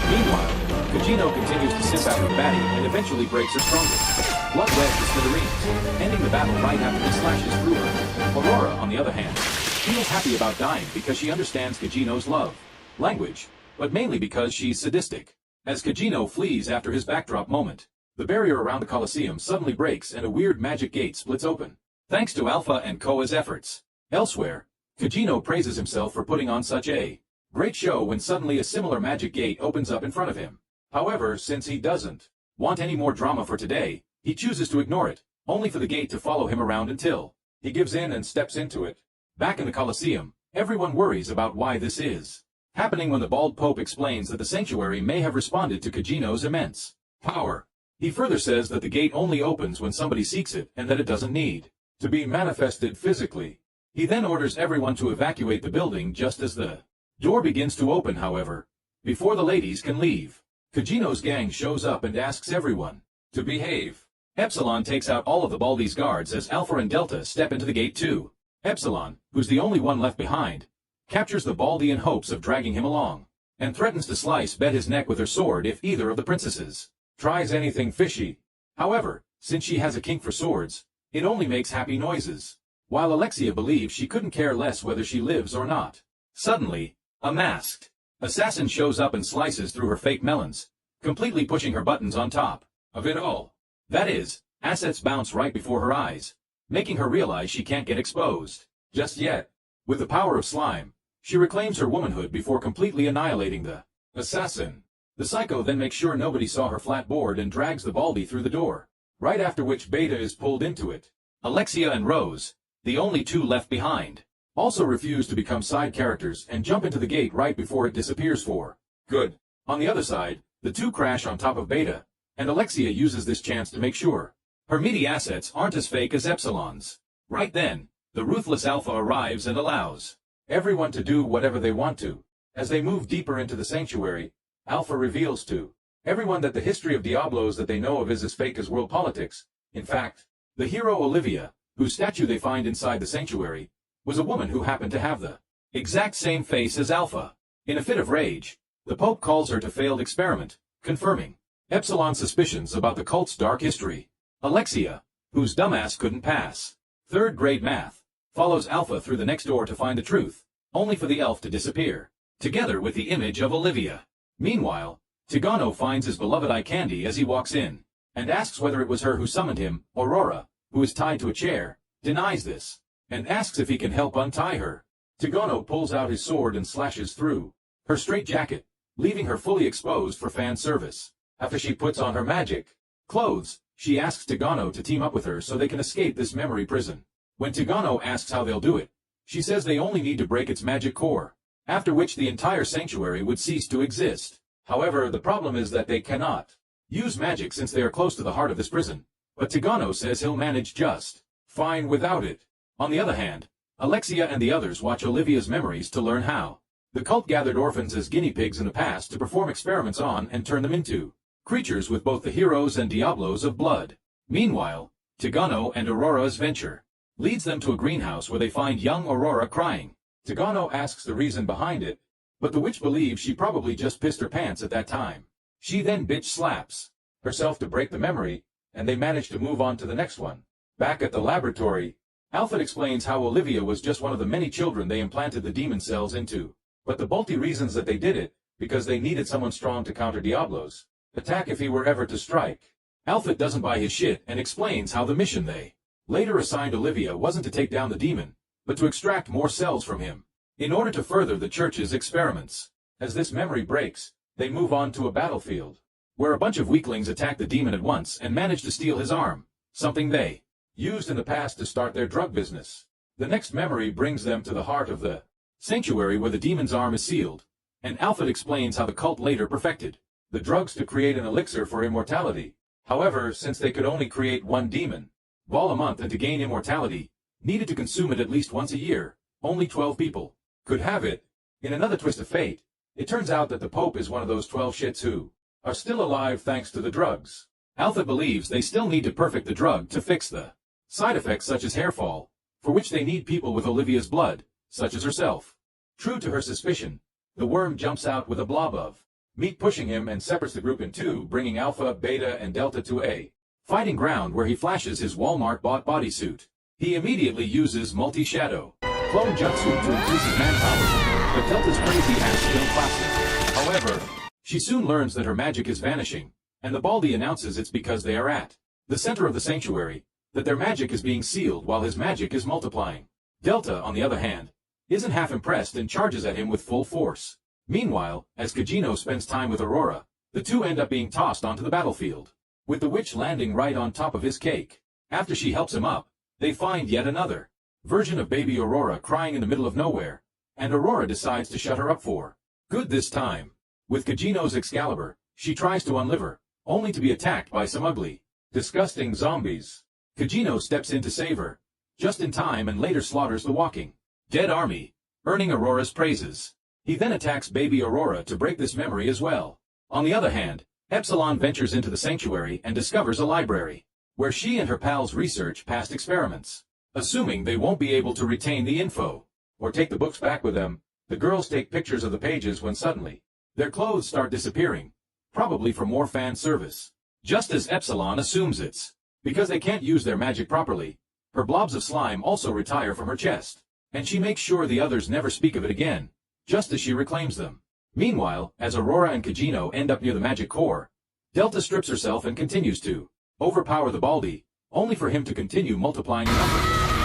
S1: Meanwhile, Kajino continues to simp after Batty and eventually breaks her strongest blood wedge to smithereens, ending the battle right after he slashes through her. Aurora, on the other hand, feels happy about dying because she understands Kajino's love language, but mainly because she's sadistic. As Kajino flees after his backdrop moment, the barrier around the Colosseum suddenly breaks and a weird magic gate splits open. Thanks to Alpha and Koa's efforts. Elsewhere, Kajino praises himself for putting on such a great show when suddenly a similar magic gate opens up in front of him. However, since he doesn't want any more drama for today, he chooses to ignore it, only for the gate to follow him around until he gives in and steps into it. Back in the Colosseum, everyone worries about why this is happening when the bald Pope explains that the sanctuary may have responded to Kajino's immense power. He further says that the gate only opens when somebody seeks it and that it doesn't need to be manifested physically. He then orders everyone to evacuate the building just as the door begins to open, however, before the ladies can leave. Kajino's gang shows up and asks everyone to behave. Epsilon takes out all of the Baldy's guards as Alpha and Delta step into the gate too. Epsilon, who's the only one left behind, captures the Baldy in hopes of dragging him along, and threatens to slice Bet his neck with her sword if either of the princesses tries anything fishy. However, since she has a kink for swords, it only makes happy noises, while Alexia believes she couldn't care less whether she lives or not. Suddenly, a masked assassin shows up and slices through her fake melons, completely pushing her buttons on top of it all. That is, assets bounce right before her eyes, making her realize she can't get exposed just yet. With the power of slime, she reclaims her womanhood before completely annihilating the assassin. The psycho then makes sure nobody saw her flat board and drags the Baldy through the door, right after which Beta is pulled into it. Alexia and Rose, the only two left behind, also refuse to become side characters and jump into the gate right before it disappears for good. On the other side, the two crash on top of Beta, and Alexia uses this chance to make sure her meaty assets aren't as fake as Epsilon's. Right then, the ruthless Alpha arrives and allows everyone to do whatever they want to. As they move deeper into the sanctuary, Alpha reveals to everyone that the history of Diablos that they know of is as fake as world politics. In fact, the hero Olivia, whose statue they find inside the sanctuary, was a woman who happened to have the exact same face as Alpha. In a fit of rage, the Pope calls her to failed experiment, confirming Epsilon's suspicions about the cult's dark history. Alexia, whose dumbass couldn't pass third-grade math, follows Alpha through the next door to find the truth, only for the elf to disappear, together with the image of Olivia. Meanwhile, Tigano finds his beloved eye candy as he walks in, and asks whether it was her who summoned him. Aurora, who is tied to a chair, denies this, and asks if he can help untie her. Tigano pulls out his sword and slashes through her straitjacket, leaving her fully exposed for fan service. After she puts on her magic clothes, she asks Tigano to team up with her so they can escape this memory prison. When Tigano asks how they'll do it, she says they only need to break its magic core, after which the entire sanctuary would cease to exist. However, the problem is that they cannot use magic since they are close to the heart of this prison, but Tigano says he'll manage just fine without it. On the other hand, Alexia and the others watch Olivia's memories to learn how the cult gathered orphans as guinea pigs in the past to perform experiments on and turn them into creatures with both the heroes and Diablos of blood. Meanwhile, Tigano and Aurora's venture leads them to a greenhouse where they find young Aurora crying. Tigano asks the reason behind it, but the witch believes she probably just pissed her pants at that time. She then bitch slaps herself to break the memory, and they manage to move on to the next one. Back at the laboratory, Alfred explains how Olivia was just one of the many children they implanted the demon cells into, but the bulky reasons that they did it, because they needed someone strong to counter Diablo's attack if he were ever to strike. Alfred doesn't buy his shit and explains how the mission they later assigned Olivia wasn't to take down the demon, but to extract more cells from him, in order to further the church's experiments. As this memory breaks, they move on to a battlefield, where a bunch of weaklings attack the demon at once and manage to steal his arm, something they used in the past to start their drug business. The next memory brings them to the heart of the sanctuary where the demon's arm is sealed, and Alfred explains how the cult later perfected the drugs to create an elixir for immortality. However, since they could only create one demon ball a month and to gain immortality, needed to consume it at least once a year, only 12 people could have it. In another twist of fate, it turns out that the Pope is one of those 12 shits who are still alive thanks to the drugs. Alfred believes they still need to perfect the drug to fix the side effects such as hair fall, for which they need people with Olivia's blood, such as herself. True to her suspicion, the worm jumps out with a blob of meat pushing him and separates the group in two, bringing Alpha, Beta, and Delta to a fighting ground where he flashes his Walmart-bought bodysuit. He immediately uses multi-shadow clone jutsu to increase his manpower, but Delta's crazy ass still classic. However, she soon learns that her magic is vanishing, and the Baldy announces it's because they are at the center of the sanctuary, that their magic is being sealed while his magic is multiplying. Delta, on the other hand, isn't half impressed and charges at him with full force. Meanwhile, as Kajino spends time with Aurora, the two end up being tossed onto the battlefield, with the witch landing right on top of his cake. After she helps him up, they find yet another version of baby Aurora crying in the middle of nowhere, and Aurora decides to shut her up for good this time. With Kajino's Excalibur, she tries to unlive her, only to be attacked by some ugly, disgusting zombies. Kajino steps in to save her, just in time, and later slaughters the walking dead army, earning Aurora's praises. He then attacks baby Aurora to break this memory as well. On the other hand, Epsilon ventures into the sanctuary and discovers a library, where she and her pals research past experiments. Assuming they won't be able to retain the info, or take the books back with them, the girls take pictures of the pages when suddenly their clothes start disappearing, probably for more fan service. Just as Epsilon assumes it's because they can't use their magic properly, her blobs of slime also retire from her chest, and she makes sure the others never speak of it again, just as she reclaims them. Meanwhile, as Aurora and Kajino end up near the magic core, Delta strips herself and continues to overpower the Baldy, only for him to continue multiplying the number,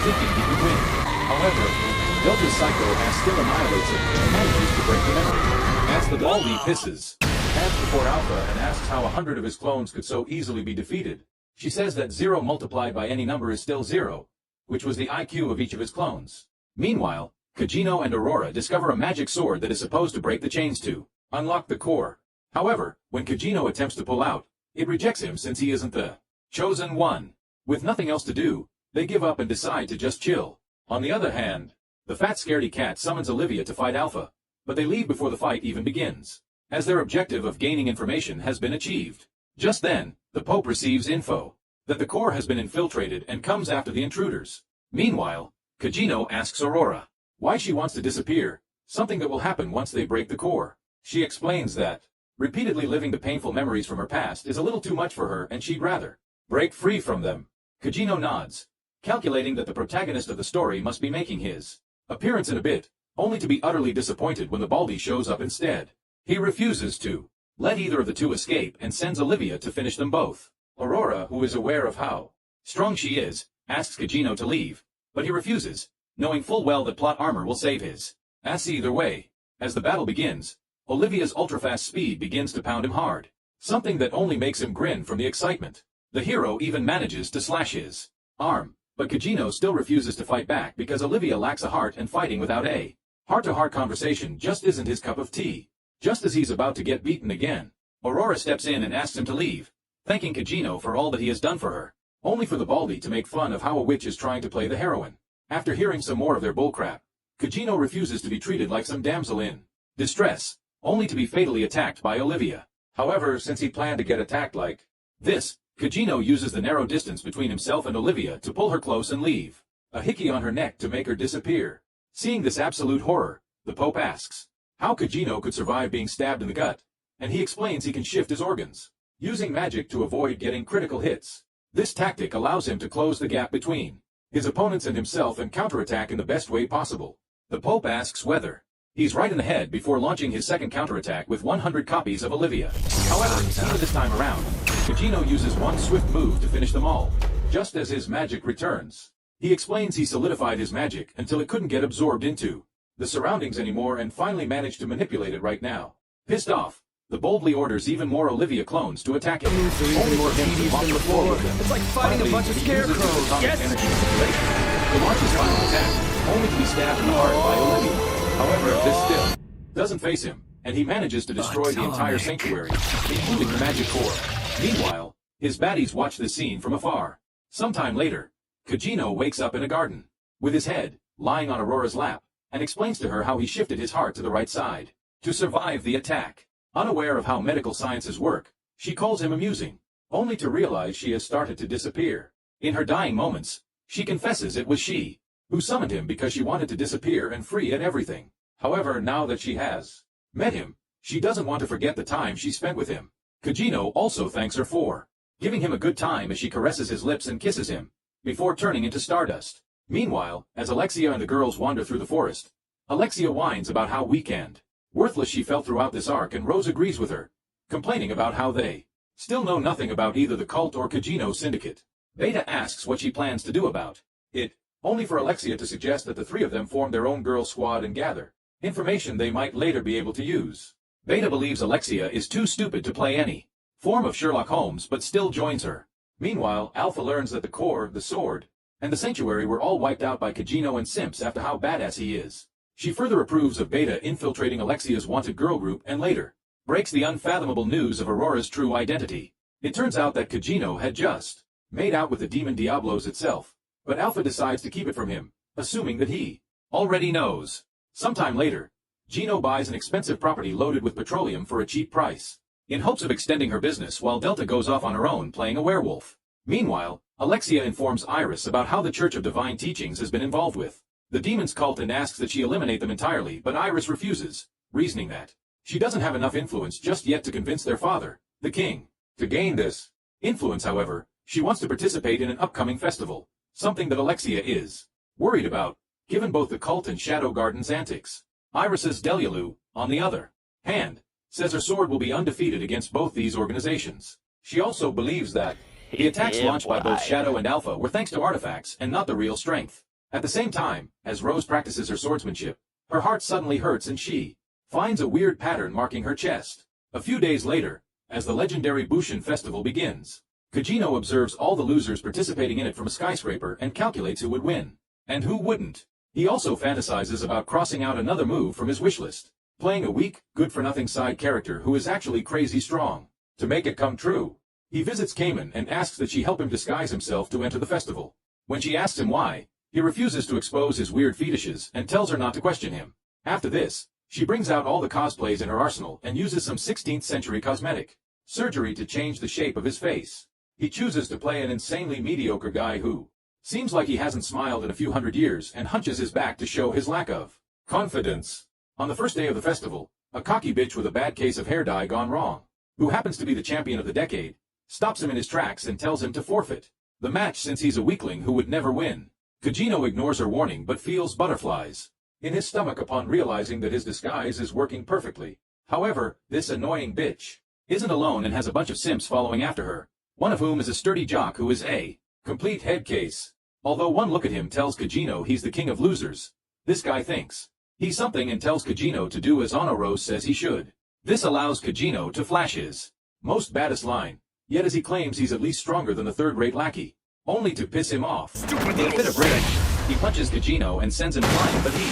S1: thinking he could win. However, Delta's Psycho Ass still annihilates him and manages to break the memory. As the Baldy pisses pants before Alpha and asks how 100 of his clones could so easily be defeated, she says that 0 multiplied by any number is still 0, which was the IQ of each of his clones. Meanwhile, Kajino and Aurora discover a magic sword that is supposed to break the chains to unlock the core. However, when Kajino attempts to pull out, it rejects him since he isn't the chosen one. With nothing else to do, they give up and decide to just chill. On the other hand, the fat scaredy cat summons Olivia to fight Alpha, but they leave before the fight even begins, as their objective of gaining information has been achieved. Just then, the Pope receives info that the core has been infiltrated and comes after the intruders. Meanwhile, Kajino asks Aurora why she wants to disappear, something that will happen once they break the core. She explains that repeatedly living the painful memories from her past is a little too much for her and she'd rather break free from them. Kajino nods, calculating that the protagonist of the story must be making his appearance in a bit, only to be utterly disappointed when the Baldy shows up instead. He refuses to let either of the two escape and sends Olivia to finish them both. Aurora, who is aware of how strong she is, asks Kajino to leave, but he refuses, knowing full well that plot armor will save his ass either way. As the battle begins, Olivia's ultra-fast speed begins to pound him hard, something that only makes him grin from the excitement. The hero even manages to slash his arm, but Kajino still refuses to fight back because Olivia lacks a heart and fighting without a heart-to-heart conversation just isn't his cup of tea. Just as he's about to get beaten again, Aurora steps in and asks him to leave, thanking Kajino for all that he has done for her, only for the Baldy to make fun of how a witch is trying to play the heroine. After hearing some more of their bullcrap, Kajino refuses to be treated like some damsel in distress, only to be fatally attacked by Olivia. However, since he planned to get attacked like this, Kajino uses the narrow distance between himself and Olivia to pull her close and leave a hickey on her neck to make her disappear. Seeing this absolute horror, the Pope asks how Kajino could survive being stabbed in the gut, and he explains he can shift his organs, using magic to avoid getting critical hits. This tactic allows him to close the gap between his opponents and himself and counterattack in the best way possible. The Pope asks whether he's right in the head before launching his second counterattack with 100 copies of Olivia. However, even this time around, Kajino uses one swift move to finish them all. Just as his magic returns, he explains he solidified his magic until it couldn't get absorbed into the surroundings anymore and finally managed to manipulate it right now. Pissed off, the boldly orders even more Olivia clones to attack him. Only more him to mop the floor with them.
S2: It's like fighting a bunch of scarecrows.
S1: Yes! He launches final attack, only to be stabbed in the heart by Olivia. However, this still doesn't face him, and he manages to destroy the entire sanctuary, including the magic core. Meanwhile, his baddies watch this scene from afar. Sometime later, Kajino wakes up in a garden, with his head lying on Aurora's lap, and explains to her how he shifted his heart to the right side to survive the attack. Unaware of how medical sciences work, she calls him amusing, only to realize she has started to disappear. In her dying moments, she confesses it was she who summoned him because she wanted to disappear and free at everything. However, now that she has met him, she doesn't want to forget the time she spent with him. Kajino also thanks her for giving him a good time as she caresses his lips and kisses him, before turning into stardust. Meanwhile, as Alexia and the girls wander through the forest, Alexia whines about how weak and worthless she felt throughout this arc, and Rose agrees with her, complaining about how they still know nothing about either the cult or Kajino syndicate. Beta asks what she plans to do about it, only for Alexia to suggest that the three of them form their own girl squad and gather information they might later be able to use. Beta believes Alexia is too stupid to play any form of Sherlock Holmes but still joins her. Meanwhile, Alpha learns that the core, the sword, and the sanctuary were all wiped out by Kajino and Simps after how badass he is. She further approves of Beta infiltrating Alexia's wanted girl group and later breaks the unfathomable news of Aurora's true identity. It turns out that Kajino had just made out with the demon Diablos itself, but Alpha decides to keep it from him, assuming that he already knows. Sometime later, Gino buys an expensive property loaded with petroleum for a cheap price, in hopes of extending her business while Delta goes off on her own playing a werewolf. Meanwhile, Alexia informs Iris about how the Church of Divine Teachings has been involved with the demon's cult and asks that she eliminate them entirely, but Iris refuses, reasoning that she doesn't have enough influence just yet to convince their father, the king, to gain this influence. However, she wants to participate in an upcoming festival, something that Alexia is worried about, given both the cult and Shadow Garden's antics. Iris's Delialu, on the other hand, says her sword will be undefeated against both these organizations. She also believes that the attacks launched by both Shadow and Alpha were thanks to artifacts and not the real strength. At the same time, as Rose practices her swordsmanship, her heart suddenly hurts and she finds a weird pattern marking her chest. A few days later, as the legendary Bushin festival begins, Kajino observes all the losers participating in it from a skyscraper and calculates who would win, and who wouldn't. He also fantasizes about crossing out another move from his wishlist, playing a weak, good-for-nothing side character who is actually crazy strong. To make it come true, he visits Cayman and asks that she help him disguise himself to enter the festival. When she asks him why, he refuses to expose his weird fetishes and tells her not to question him. After this, she brings out all the cosplays in her arsenal and uses some 16th century cosmetic surgery to change the shape of his face. He chooses to play an insanely mediocre guy who seems like he hasn't smiled in a few hundred years and hunches his back to show his lack of confidence. On the first day of the festival, a cocky bitch with a bad case of hair dye gone wrong, who happens to be the champion of the decade, stops him in his tracks and tells him to forfeit the match since he's a weakling who would never win. Kajino ignores her warning but feels butterflies in his stomach upon realizing that his disguise is working perfectly. However, this annoying bitch isn't alone and has a bunch of simps following after her, one of whom is a sturdy jock who is a complete head case. Although one look at him tells Kajino he's the king of losers, this guy thinks he's something and tells Kajino to do as Honoro says he should. This allows Kajino to flash his most baddest line, yet as he claims he's at least stronger than the third-rate lackey, only to piss him off. In a bit of rage, he punches Kajino and sends him flying, but he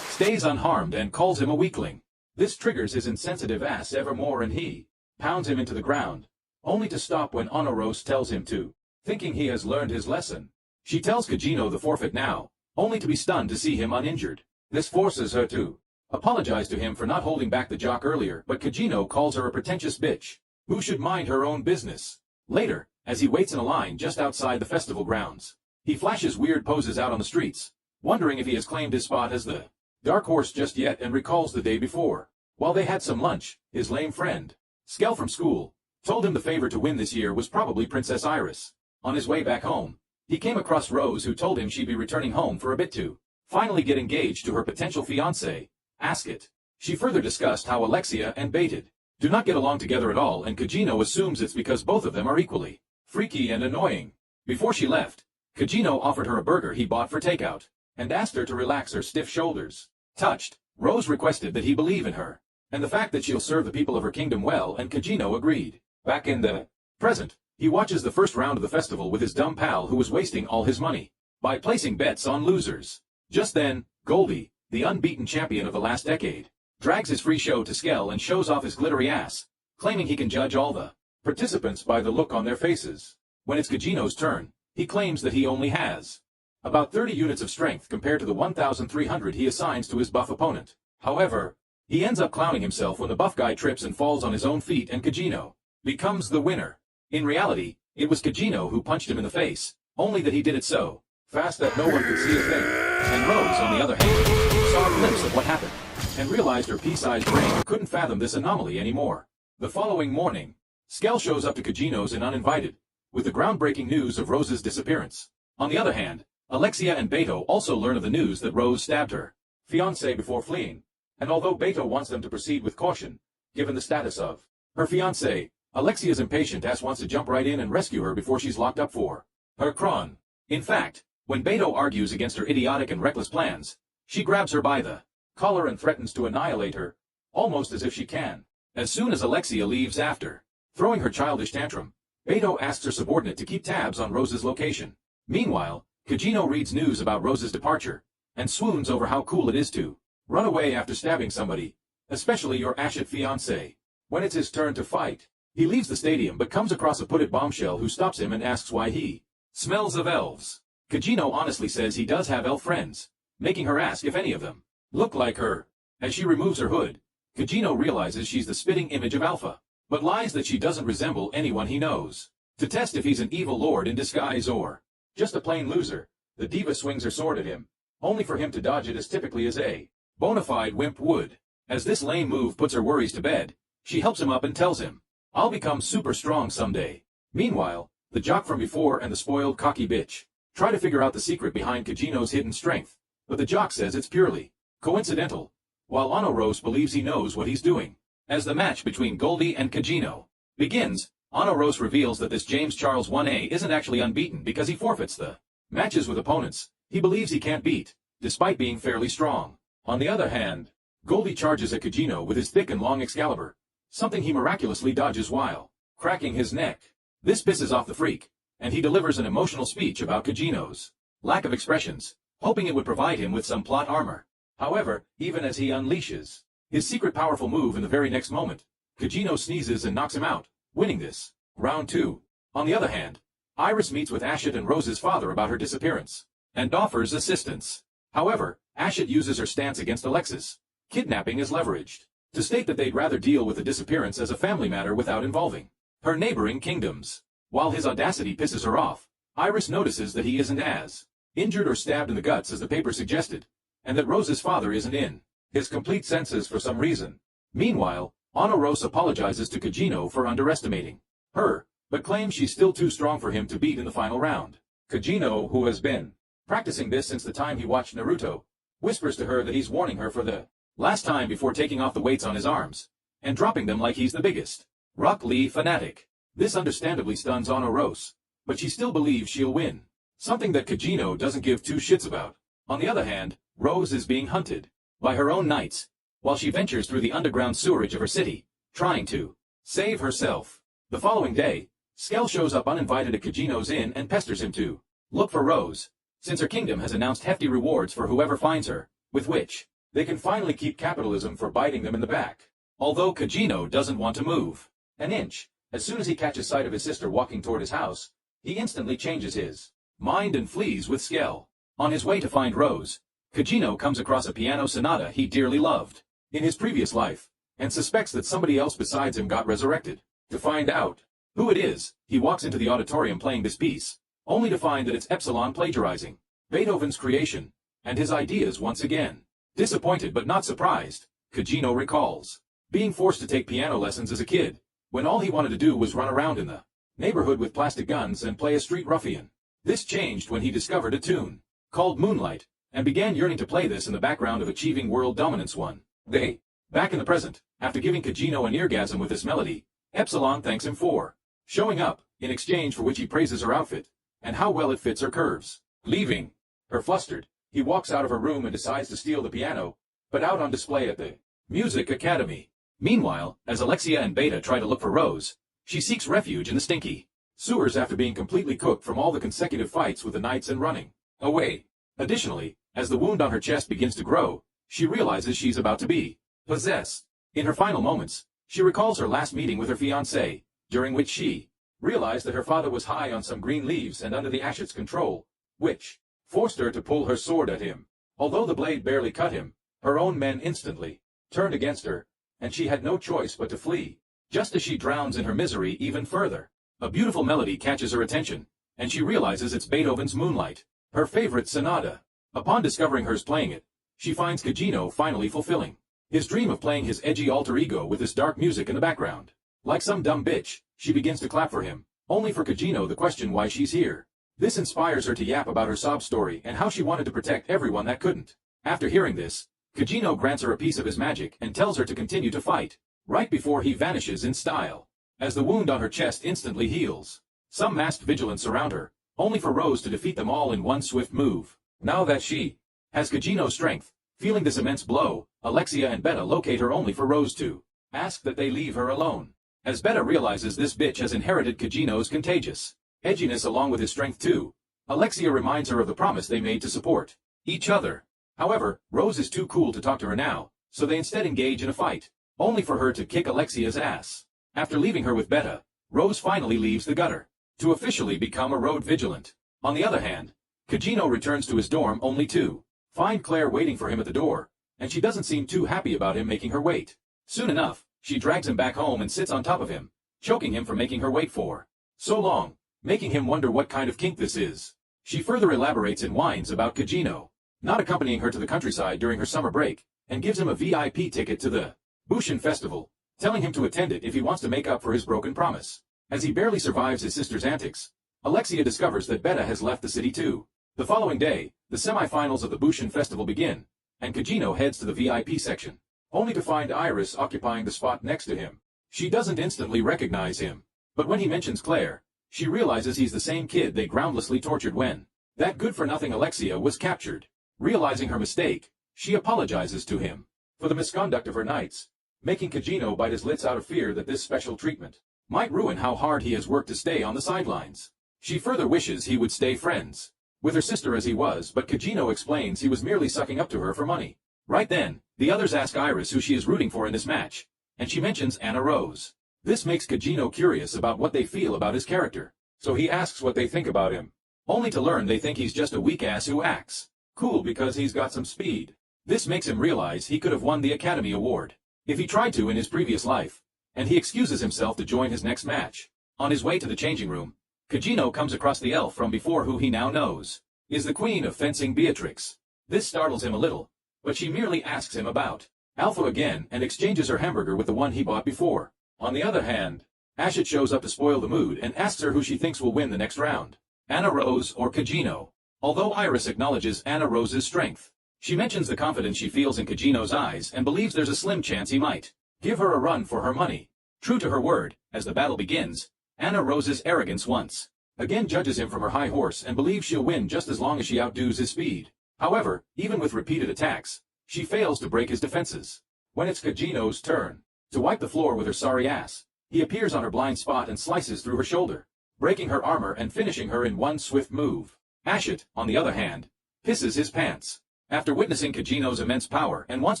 S1: stays unharmed and calls him a weakling. This triggers his insensitive ass ever more and he pounds him into the ground, only to stop when Honoros tells him to, thinking he has learned his lesson. She tells Kajino the forfeit now, only to be stunned to see him uninjured. This forces her to apologize to him for not holding back the jock earlier, but Kajino calls her a pretentious bitch who should mind her own business. Later, as he waits in a line just outside the festival grounds, he flashes weird poses out on the streets, wondering if he has claimed his spot as the dark horse just yet, and recalls the day before, while they had some lunch, his lame friend, Skell from school, told him the favor to win this year was probably Princess Iris. On his way back home, he came across Rose, who told him she'd be returning home for a bit to finally get engaged to her potential fiancé, Askett. She further discussed how Alexia and Baited do not get along together at all, and Kajino assumes it's because both of them are equally freaky and annoying. Before she left, Kajino offered her a burger he bought for takeout, and asked her to relax her stiff shoulders. Touched, Rose requested that he believe in her, and the fact that she'll serve the people of her kingdom well, and Kajino agreed. Back in the present, he watches the first round of the festival with his dumb pal who was wasting all his money by placing bets on losers. Just then, Goldie, the unbeaten champion of the last decade, drags his free show to Skell and shows off his glittery ass, claiming he can judge all the participants by the look on their faces. When it's Kajino's turn, he claims that he only has about 30 units of strength compared to the 1,300 he assigns to his buff opponent. However, he ends up clowning himself when the buff guy trips and falls on his own feet and Kajino becomes the winner. In reality, it was Kajino who punched him in the face, only that he did it so fast that no one could see a thing. And Rose, on the other hand, saw a glimpse of what happened, and realized her pea-sized brain couldn't fathom this anomaly anymore. The following morning, Skell shows up to Kajino's and uninvited, with the groundbreaking news of Rose's disappearance. On the other hand, Alexia and Beto also learn of the news that Rose stabbed her fiancé before fleeing, and although Beto wants them to proceed with caution, given the status of her fiancé, Alexia's impatient ass wants to jump right in and rescue her before she's locked up for her cron. In fact, when Beto argues against her idiotic and reckless plans, she grabs her by the collar and threatens to annihilate her, almost as if she can. As soon as Alexia leaves after throwing her childish tantrum, Beto asks her subordinate to keep tabs on Rose's location. Meanwhile, Kajino reads news about Rose's departure, and swoons over how cool it is to run away after stabbing somebody, especially your Ashit fiancé. When it's his turn to fight, he leaves the stadium but comes across a put-it bombshell who stops him and asks why he smells of elves. Kajino honestly says he does have elf friends, making her ask if any of them look like her. As she removes her hood, Kajino realizes she's the spitting image of Alpha, but lies that she doesn't resemble anyone he knows. To test if he's an evil lord in disguise or just a plain loser, the diva swings her sword at him, only for him to dodge it as typically as a bona fide wimp would. As this lame move puts her worries to bed, she helps him up and tells him, "I'll become super strong someday." Meanwhile, the jock from before and the spoiled cocky bitch try to figure out the secret behind Kajino's hidden strength, but the jock says it's purely coincidental, while Anoros believes he knows what he's doing. As the match between Goldie and Kajino begins, Anoros reveals that this James Charles 1A isn't actually unbeaten because he forfeits the matches with opponents he believes he can't beat, despite being fairly strong. On the other hand, Goldie charges at Kajino with his thick and long Excalibur, something he miraculously dodges while cracking his neck. This pisses off the freak, and he delivers an emotional speech about Kajino's lack of expressions, hoping it would provide him with some plot armor. However, even as he unleashes his secret powerful move in the very next moment, Kajino sneezes and knocks him out, winning this round 2. On the other hand, Iris meets with Ashit and Rose's father about her disappearance, and offers assistance. However, Ashit uses her stance against Alexis. Kidnapping is leveraged to state that they'd rather deal with the disappearance as a family matter without involving her neighboring kingdoms. While his audacity pisses her off, Iris notices that he isn't as injured or stabbed in the guts as the paper suggested, and that Rose's father isn't in his complete senses for some reason. Meanwhile, Anoros apologizes to Kajino for underestimating her, but claims she's still too strong for him to beat in the final round. Kajino, who has been practicing this since the time he watched Naruto, whispers to her that he's warning her for the last time before taking off the weights on his arms and dropping them like he's the biggest Rock Lee fanatic. This understandably stuns Anoros, but she still believes she'll win, something that Kajino doesn't give two shits about. On the other hand, Rose is being hunted by her own knights, while she ventures through the underground sewerage of her city, trying to save herself. The following day, Skell shows up uninvited at Kajino's inn and pesters him to look for Rose, since her kingdom has announced hefty rewards for whoever finds her, with which they can finally keep capitalism from biting them in the back. Although Kajino doesn't want to move an inch, as soon as he catches sight of his sister walking toward his house, he instantly changes his mind and flees with Skell. On his way to find Rose, Kajino comes across a piano sonata he dearly loved in his previous life, and suspects that somebody else besides him got resurrected. To find out who it is, he walks into the auditorium playing this piece, only to find that it's Epsilon plagiarizing Beethoven's creation, and his ideas once again. Disappointed but not surprised, Kajino recalls being forced to take piano lessons as a kid, when all he wanted to do was run around in the neighborhood with plastic guns and play a street ruffian. This changed when he discovered a tune called Moonlight, and began yearning to play this in the background of achieving world dominance one day. Back in the present, after giving Kajino an eargasm with this melody, Epsilon thanks him for showing up, in exchange for which he praises her outfit, and how well it fits her curves. Leaving her flustered, he walks out of her room and decides to steal the piano, but out on display at the Music Academy. Meanwhile, as Alexia and Beta try to look for Rose, she seeks refuge in the stinky sewers after being completely cooked from all the consecutive fights with the knights and running away. Additionally, as the wound on her chest begins to grow, she realizes she's about to be possessed. In her final moments, she recalls her last meeting with her fiancé, during which she realized that her father was high on some green leaves and under the Ashit's control, which forced her to pull her sword at him. Although the blade barely cut him, her own men instantly turned against her, and she had no choice but to flee, just as she drowns in her misery even further. A beautiful melody catches her attention, and she realizes it's Beethoven's Moonlight, her favorite sonata. Upon discovering her's playing it, she finds Kajino finally fulfilling his dream of playing his edgy alter ego with this dark music in the background. Like some dumb bitch, she begins to clap for him, only for Kajino to question why she's here. This inspires her to yap about her sob story and how she wanted to protect everyone that couldn't. After hearing this, Kajino grants her a piece of his magic and tells her to continue to fight, right before he vanishes in style. As the wound on her chest instantly heals, some masked vigilants surround her, only for Rose to defeat them all in one swift move. Now that she has Kajino's strength, feeling this immense blow, Alexia and Beta locate her only for Rose to ask that they leave her alone. As Beta realizes this bitch has inherited Kajino's contagious edginess along with his strength too, Alexia reminds her of the promise they made to support each other. However, Rose is too cool to talk to her now, so they instead engage in a fight, only for her to kick Alexia's ass. After leaving her with Beta, Rose finally leaves the gutter to officially become a road vigilant. On the other hand, Kajino returns to his dorm only to find Claire waiting for him at the door, and she doesn't seem too happy about him making her wait. Soon enough, she drags him back home and sits on top of him, choking him for making her wait for so long, making him wonder what kind of kink this is. She further elaborates and whines about Kajino not accompanying her to the countryside during her summer break, and gives him a VIP ticket to the Bushin Festival, telling him to attend it if he wants to make up for his broken promise. As he barely survives his sister's antics, Alexia discovers that Beta has left the city too. The following day, the semi-finals of the Bushin Festival begin, and Kajino heads to the VIP section, only to find Iris occupying the spot next to him. She doesn't instantly recognize him, but when he mentions Claire, she realizes he's the same kid they groundlessly tortured when that good-for-nothing Alexia was captured. Realizing her mistake, she apologizes to him for the misconduct of her nights, making Kajino bite his lips out of fear that this special treatment might ruin how hard he has worked to stay on the sidelines. She further wishes he would stay friends with her sister as he was, but Kajino explains he was merely sucking up to her for money. Right then, the others ask Iris who she is rooting for in this match, and she mentions Anna Rose. This makes Kajino curious about what they feel about his character, so he asks what they think about him, only to learn they think he's just a weak ass who acts cool because he's got some speed. This makes him realize he could have won the Academy Award if he tried to in his previous life, and he excuses himself to join his next match. On his way to the changing room, Kajino comes across the elf from before who he now knows is the queen of fencing Beatrix. This startles him a little, but she merely asks him about Alpha again and exchanges her hamburger with the one he bought before. On the other hand, Ashit shows up to spoil the mood and asks her who she thinks will win the next round, Anna Rose or Kajino. Although Iris acknowledges Anna Rose's strength, she mentions the confidence she feels in Kajino's eyes and believes there's a slim chance he might give her a run for her money. True to her word, as the battle begins, Anna Rose's arrogance once again judges him from her high horse and believes she'll win just as long as she outdoes his speed. However, even with repeated attacks, she fails to break his defenses. When it's Kajino's turn to wipe the floor with her sorry ass, he appears on her blind spot and slices through her shoulder, breaking her armor and finishing her in one swift move. Ashit, on the other hand, pisses his pants after witnessing Kajino's immense power and wants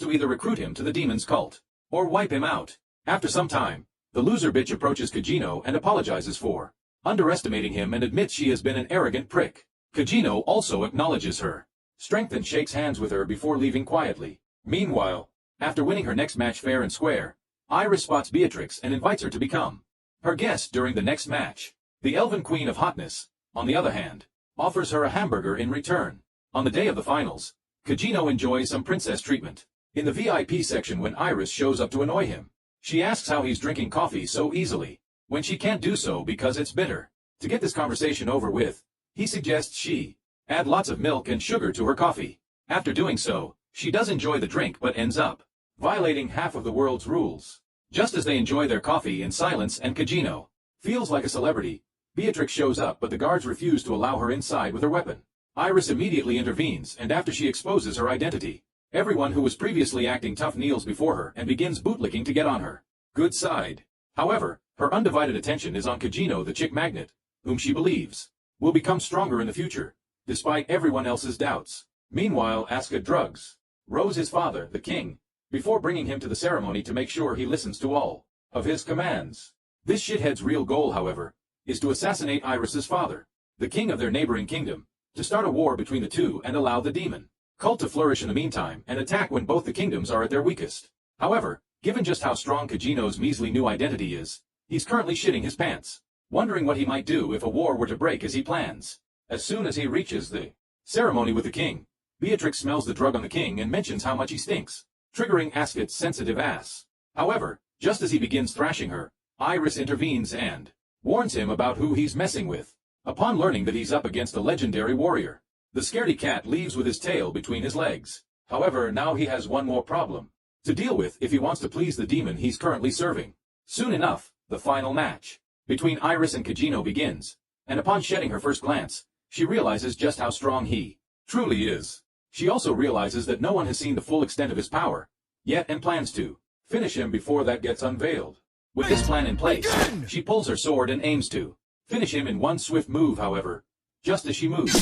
S1: to either recruit him to the demon's cult or wipe him out. After some time, the loser bitch approaches Kajino and apologizes for underestimating him and admits she has been an arrogant prick. Kajino also acknowledges her strength and shakes hands with her before leaving quietly. Meanwhile, after winning her next match fair and square, Iris spots Beatrix and invites her to become her guest during the next match. The Elven Queen of Hotness, on the other hand, offers her a hamburger in return. On the day of the finals, Kajino enjoys some princess treatment in the VIP section when Iris shows up to annoy him. She asks how he's drinking coffee so easily, when she can't do so because it's bitter. To get this conversation over with, he suggests she add lots of milk and sugar to her coffee. After doing so, she does enjoy the drink but ends up violating half of the world's rules. Just as they enjoy their coffee in silence and Kajino feels like a celebrity, Beatrix shows up but the guards refuse to allow her inside with her weapon. Iris immediately intervenes and after she exposes her identity, everyone who was previously acting tough kneels before her and begins bootlicking to get on her good side. However, her undivided attention is on Kajino the chick magnet, whom she believes will become stronger in the future, despite everyone else's doubts. Meanwhile, Asuka drugs Rose his father, the king, before bringing him to the ceremony to make sure he listens to all of his commands. This shithead's real goal, however, is to assassinate Iris's father, the king of their neighboring kingdom, to start a war between the two and allow the demon cult to flourish in the meantime and attack when both the kingdoms are at their weakest. However, given just how strong Kajino's measly new identity is, he's currently shitting his pants, wondering what he might do if a war were to break as he plans. As soon as he reaches the ceremony with the king, Beatrix smells the drug on the king and mentions how much he stinks, triggering Asket's sensitive ass. However, just as he begins thrashing her, Iris intervenes and warns him about who he's messing with. Upon learning that he's up against a legendary warrior, the scaredy cat leaves with his tail between his legs. However, now he has one more problem to deal with if he wants to please the demon he's currently serving. Soon enough, the final match between Iris and Kajino begins, and upon shedding her first glance, she realizes just how strong he truly is. She also realizes that no one has seen the full extent of his power yet and plans to finish him before that gets unveiled. With this plan in place, she pulls her sword and aims to finish him in one swift move. However, just as she moves,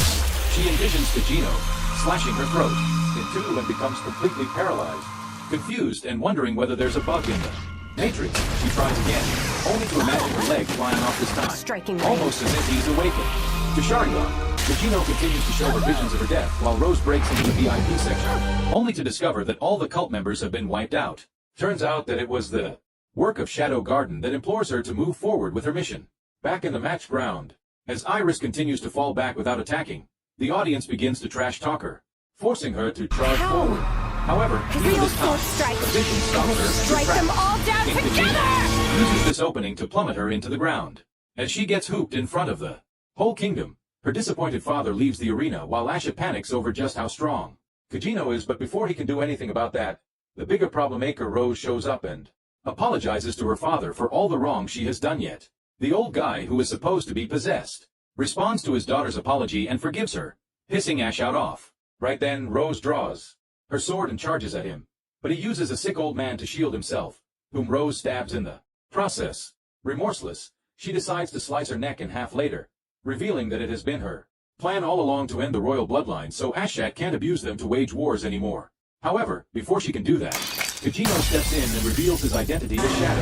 S1: she envisions Kajino slashing her throat in two and becomes completely paralyzed. Confused and wondering whether there's a bug in the matrix, she tries again, only to imagine her leg flying off this time, almost as if he's awakened. To Sharingan, Kajino continues to show her visions of her death while Rose breaks into the VIP section, only to discover that all the cult members have been wiped out. Turns out that it was the work of Shadow Garden that implores her to move forward with her mission. Back in the match ground, as Iris continues to fall back without attacking, the audience begins to trash talk her, forcing her to charge forward. However, even this time, a vision stops her and
S4: Strike them all down together!
S1: Uses this opening to plummet her into the ground. As she gets hooped in front of the whole kingdom, her disappointed father leaves the arena while Asha panics over just how strong Kajino is, but before he can do anything about that, the bigger problemaker Rose shows up and apologizes to her father for all the wrong she has done. Yet the old guy, who is supposed to be possessed, responds to his daughter's apology and forgives her, pissing Ash out off. Right then, Rose draws her sword and charges at him, but he uses a sick old man to shield himself, whom Rose stabs in the process. Remorseless, she decides to slice her neck in half later, revealing that it has been her plan all along to end the royal bloodline so Ashat can't abuse them to wage wars anymore. However, before she can do that, Kajino steps in and reveals his identity to Shadow,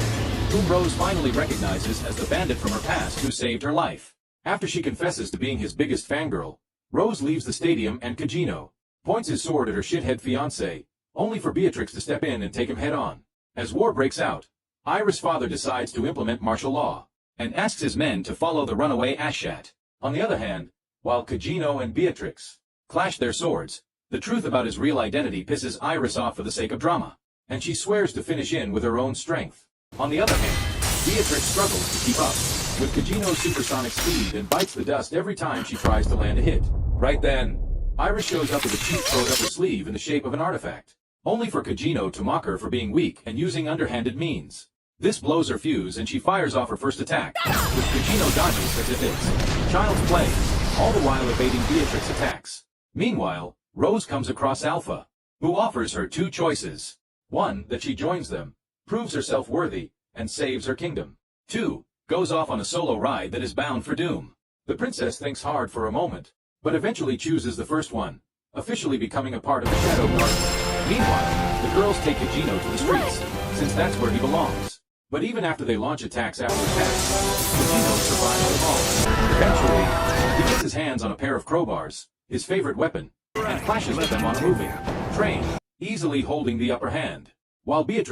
S1: whom Rose finally recognizes as the bandit from her past who saved her life. After she confesses to being his biggest fangirl, Rose leaves the stadium and Kajino points his sword at her shithead fiancé, only for Beatrix to step in and take him head-on. As war breaks out, Iris' father decides to implement martial law, and asks his men to follow the runaway Ashat. On the other hand, while Kajino and Beatrix clash their swords, the truth about his real identity pisses Iris off for the sake of drama, and she swears to finish in with her own strength. On the other hand, Beatrix struggles to keep up with Kajino's supersonic speed and bites the dust every time she tries to land a hit. Right then, Iris shows up with a cheat code up her sleeve in the shape of an artifact, only for Kajino to mock her for being weak and using underhanded means. This blows her fuse and she fires off her first attack, which Kajino dodges as if it's child's play, all the while evading Beatrix's attacks. Meanwhile, Rose comes across Alpha, who offers her two choices. One, that she joins them, proves herself worthy, and saves her kingdom. Two, goes off on a solo ride that is bound for doom. The princess thinks hard for a moment, but eventually chooses the first one, officially becoming a part of the Shadow Garden. Meanwhile, the girls take Kajino to the streets, since that's where he belongs. But even after they launch attacks after attacks, Kajino survives them all. Eventually, he gets his hands on a pair of crowbars, his favorite weapon, and clashes with them on a moving train, easily holding the upper hand. While Beatrix